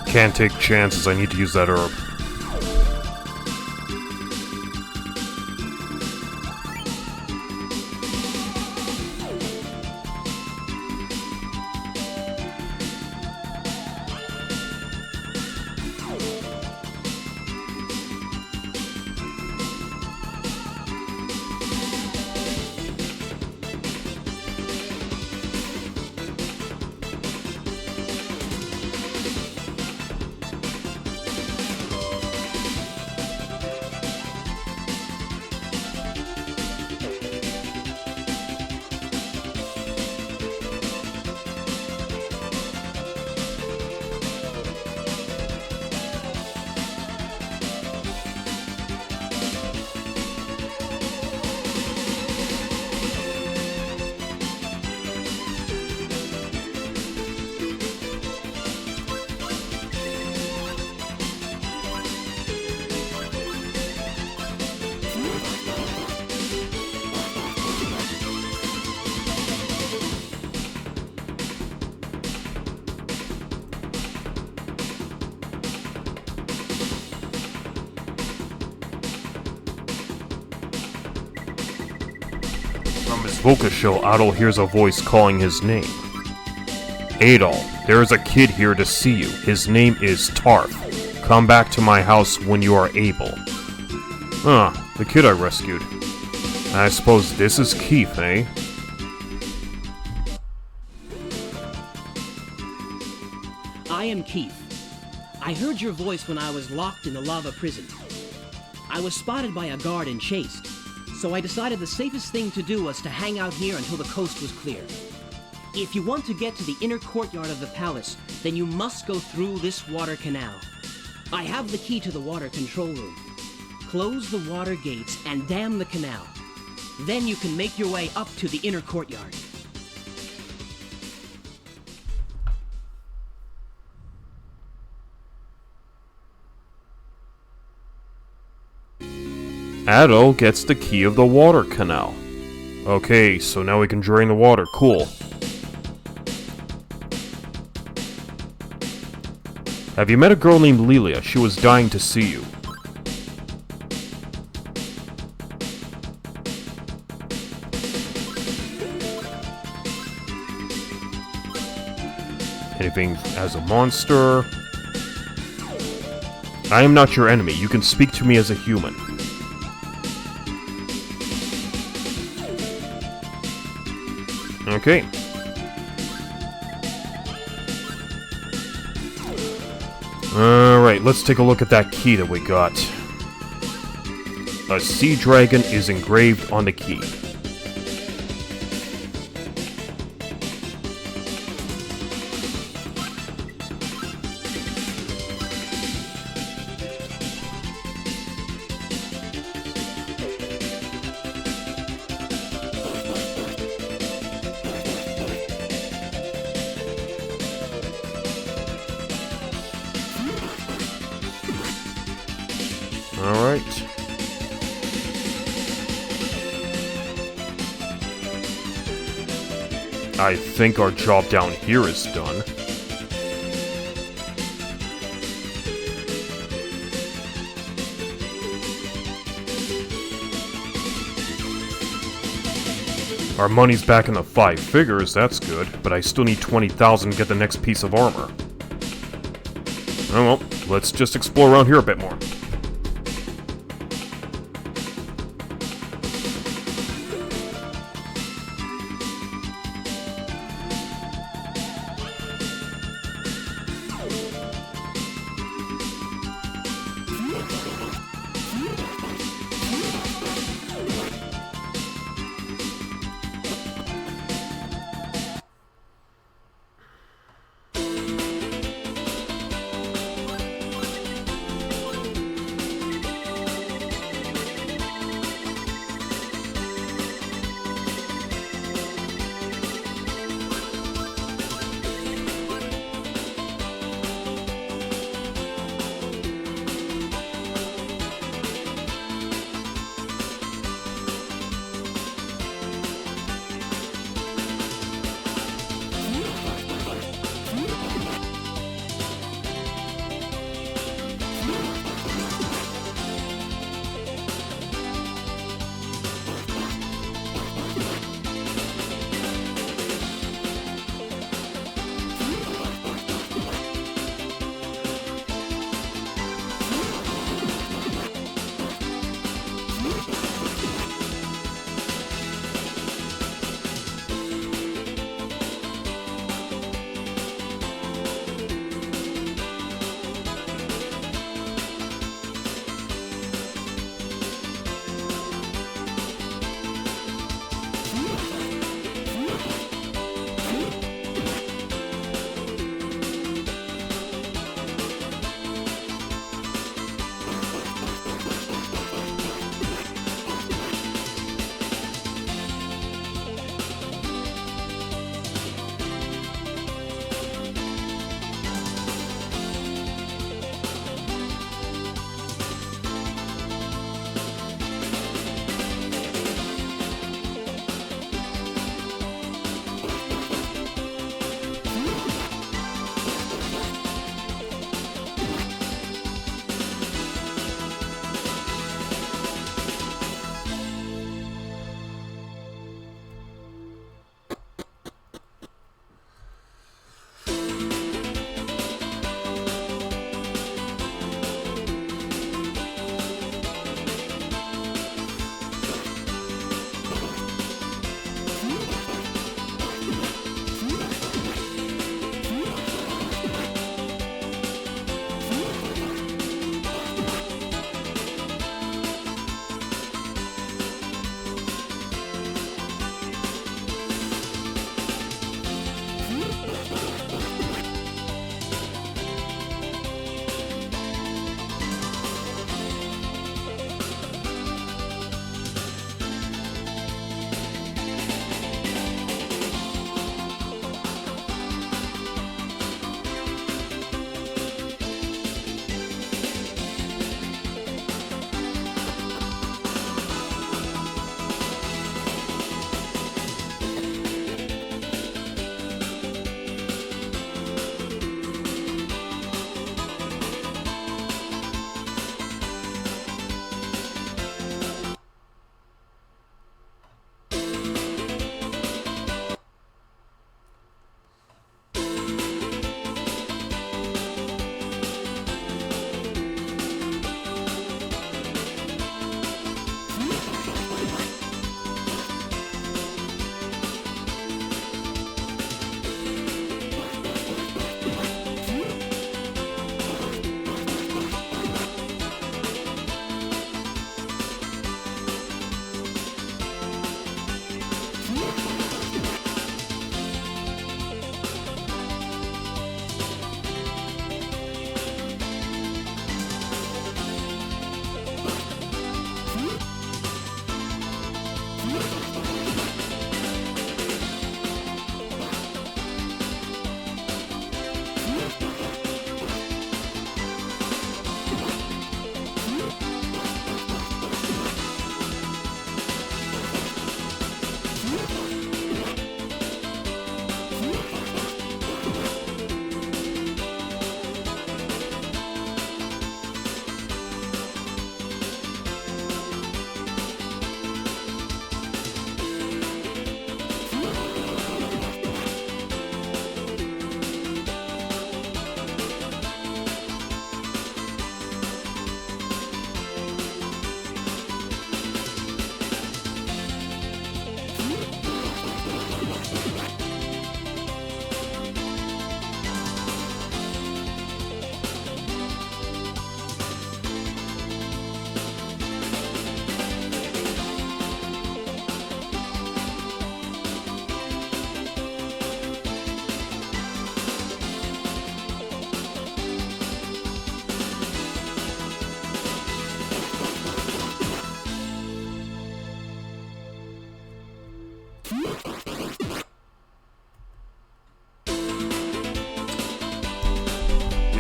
Can't take chances, I need to use that herb. From his vocal show, Adol hears a voice calling his name. Adol, there is a kid here to see you. His name is Tarf. Come back to my house when you are able. The kid I rescued. I suppose this is Keith, eh? I am Keith. I heard your voice when I was locked in the lava prison. I was spotted by a guard and chased, so I decided the safest thing to do was to hang out here until the coast was clear. If you want to get to the inner courtyard of the palace, then you must go through this water canal. I have the key to the water control room. Close the water gates and dam the canal. Then you can make your way up to the inner courtyard. Adol gets the key of the water canal. Okay, so now we can drain the water. Cool. Have you met a girl named Lilia? She was dying to see you. Anything as a monster? I am not your enemy. You can speak to me as a human. Okay. Alright, let's take a look at that key that we got. A sea dragon is engraved on the key. Alright. I think our job down here is done. Our money's back in the 5 figures, that's good, but I still need 20,000 to get the next piece of armor. Oh well, let's just explore around here a bit more.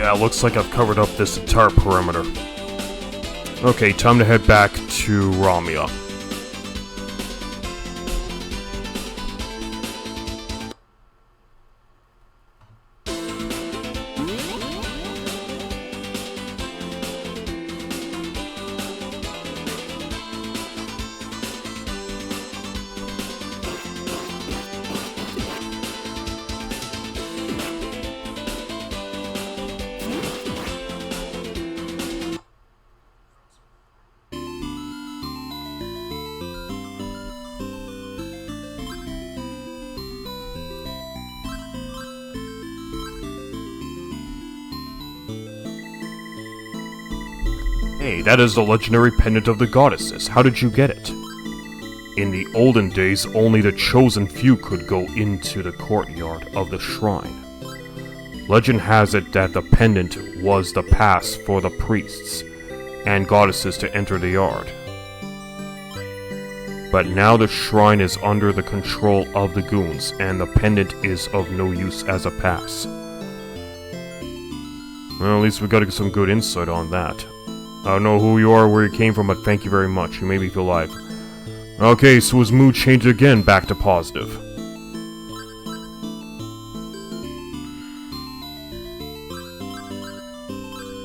Yeah, looks like I've covered up this entire perimeter. Okay, time to head back to Ramia. Hey, that is the legendary pendant of the goddesses. How did you get it? In the olden days, only the chosen few could go into the courtyard of the shrine. Legend has it that the pendant was the pass for the priests and goddesses to enter the yard. But now the shrine is under the control of the goons, and the pendant is of no use as a pass. Well, at least we got some good insight on that. I don't know who you are or where you came from, but thank you very much. You made me feel alive. Okay, so his mood changed again back to positive.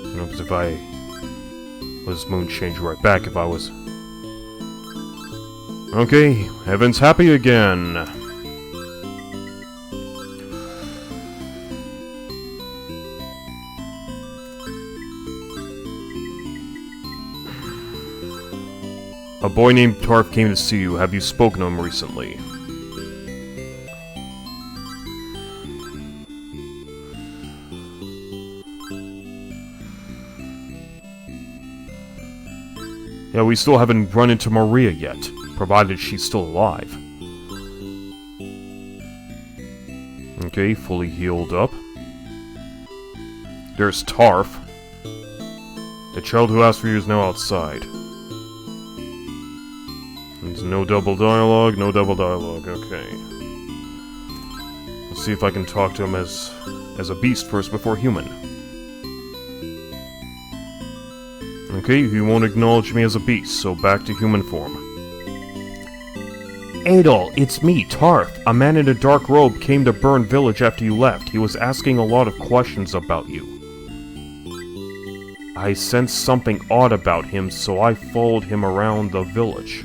You know, because if I... his mood changed right back if I was... Okay, Evan's happy again. A boy named Tarf came to see you. Have you spoken to him recently? Yeah, we still haven't run into Maria yet, provided she's still alive. Okay, fully healed up. There's Tarf. The child who asked for you is now outside. There's no double dialogue, okay. Let's see if I can talk to him as a beast first before human. Okay, he won't acknowledge me as a beast, so back to human form. Adol, it's me, Tarf. A man in a dark robe came to Burn Village after you left. He was asking a lot of questions about you. I sensed something odd about him, so I followed him around the village.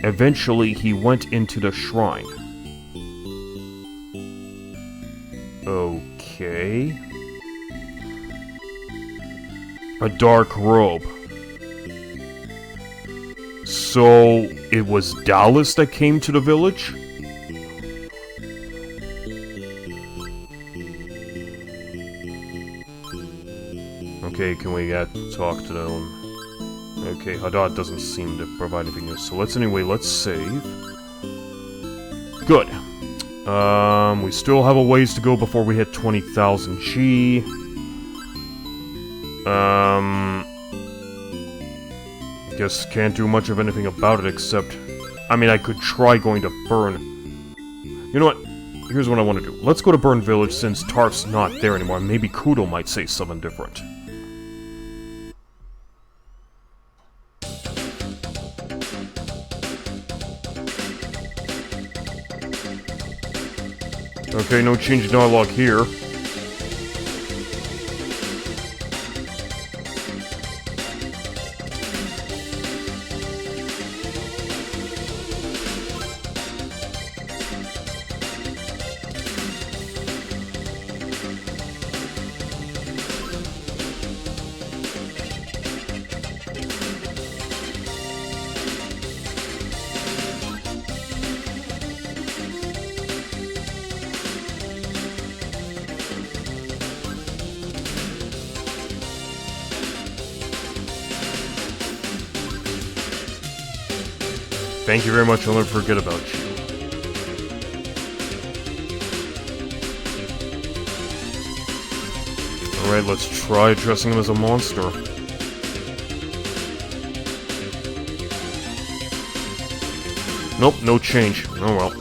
Eventually, he went into the shrine. Okay. A dark robe. So, it was Dallas that came to the village? Okay, can we talk to them? Okay, Hadad doesn't seem to provide anything new, so let's save. Good. We still have a ways to go before we hit 20,000 G. Guess can't do much of anything about it except... I mean, I could try going to Burn... You know what? Here's what I want to do. Let's go to Burn Village since Tarf's not there anymore. Maybe Kudo might say something different. Okay, no change in dialogue here. Thank you very much, I'll never forget about you. Alright, let's try addressing him as a monster. Nope, no change. Oh well.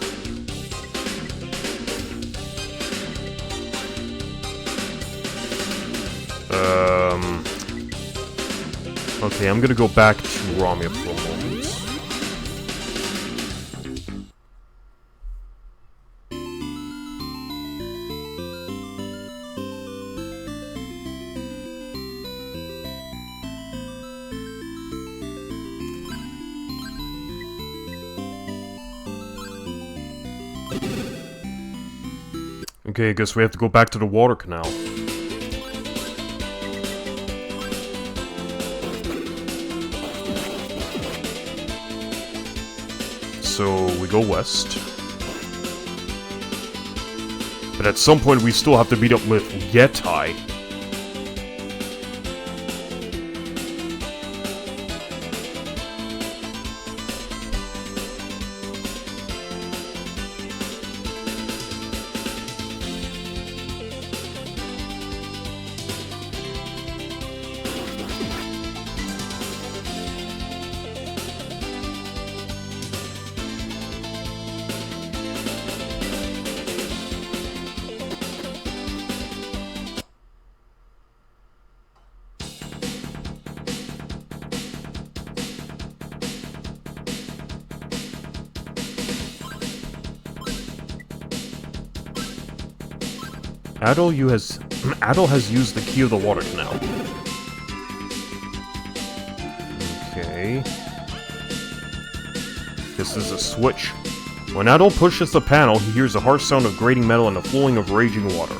Okay, I'm gonna go back to Ramia for a moment. Okay, I guess we have to go back to the water canal. So we go west. But at some point we still have to meet up with Yetai. Adol has used the key of the water canal. Okay. This is a switch. When Adol pushes the panel, he hears a harsh sound of grating metal and the flowing of raging water.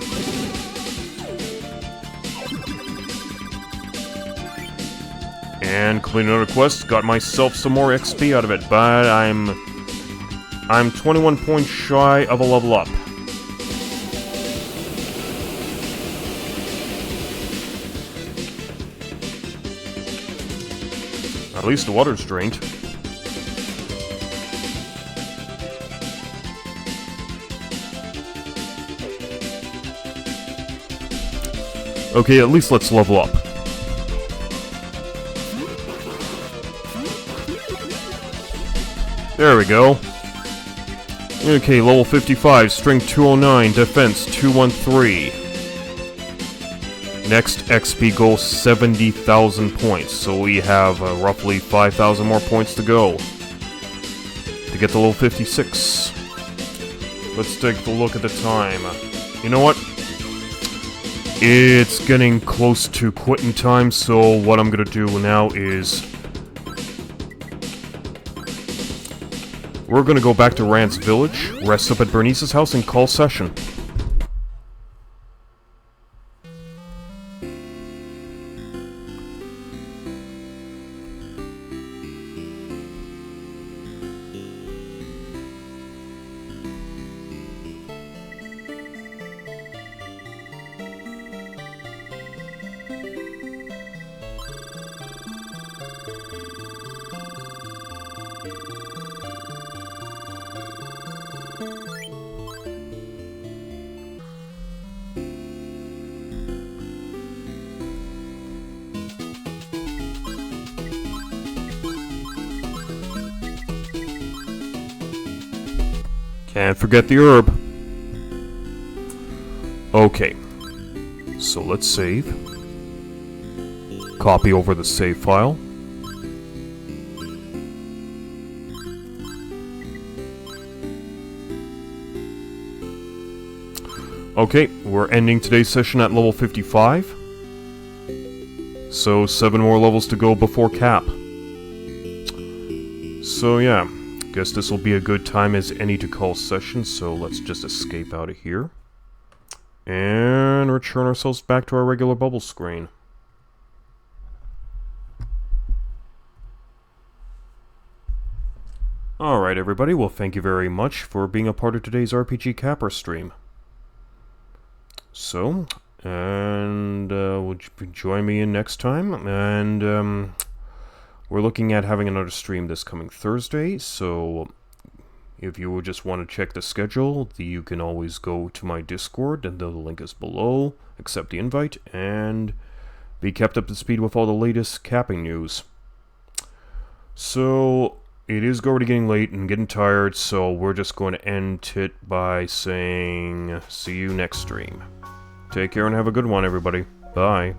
And completed another quest, got myself some more XP out of it, but I'm 21 points shy of a level up. At least the water's drained. Okay, at least let's level up. There we go. Okay, level 55, strength 209, defense 213. Next XP goal 70,000 points, so we have roughly 5,000 more points to go to get to level 56. Let's take a look at the time. You know what? It's getting close to quitting time, so what I'm gonna do now is we're gonna go back to Rand's village, rest up at Bernice's house, and call session. Can't forget the herb. Okay. So let's save. Copy over the save file. Okay, we're ending today's session at level 55. So 7 more levels to go before cap. So yeah. Guess this will be a good time as any to call session, so let's just escape out of here and return ourselves back to our regular bubble screen. Alright everybody, well thank you very much for being a part of today's RPG Capper stream. So, and would you join me in next time, and we're looking at having another stream this coming Thursday, so if you would just want to check the schedule, you can always go to my Discord, and the link is below, accept the invite, and be kept up to speed with all the latest capping news. So, it is already getting late and getting tired, so we're just going to end it by saying, see you next stream. Take care and have a good one, everybody. Bye.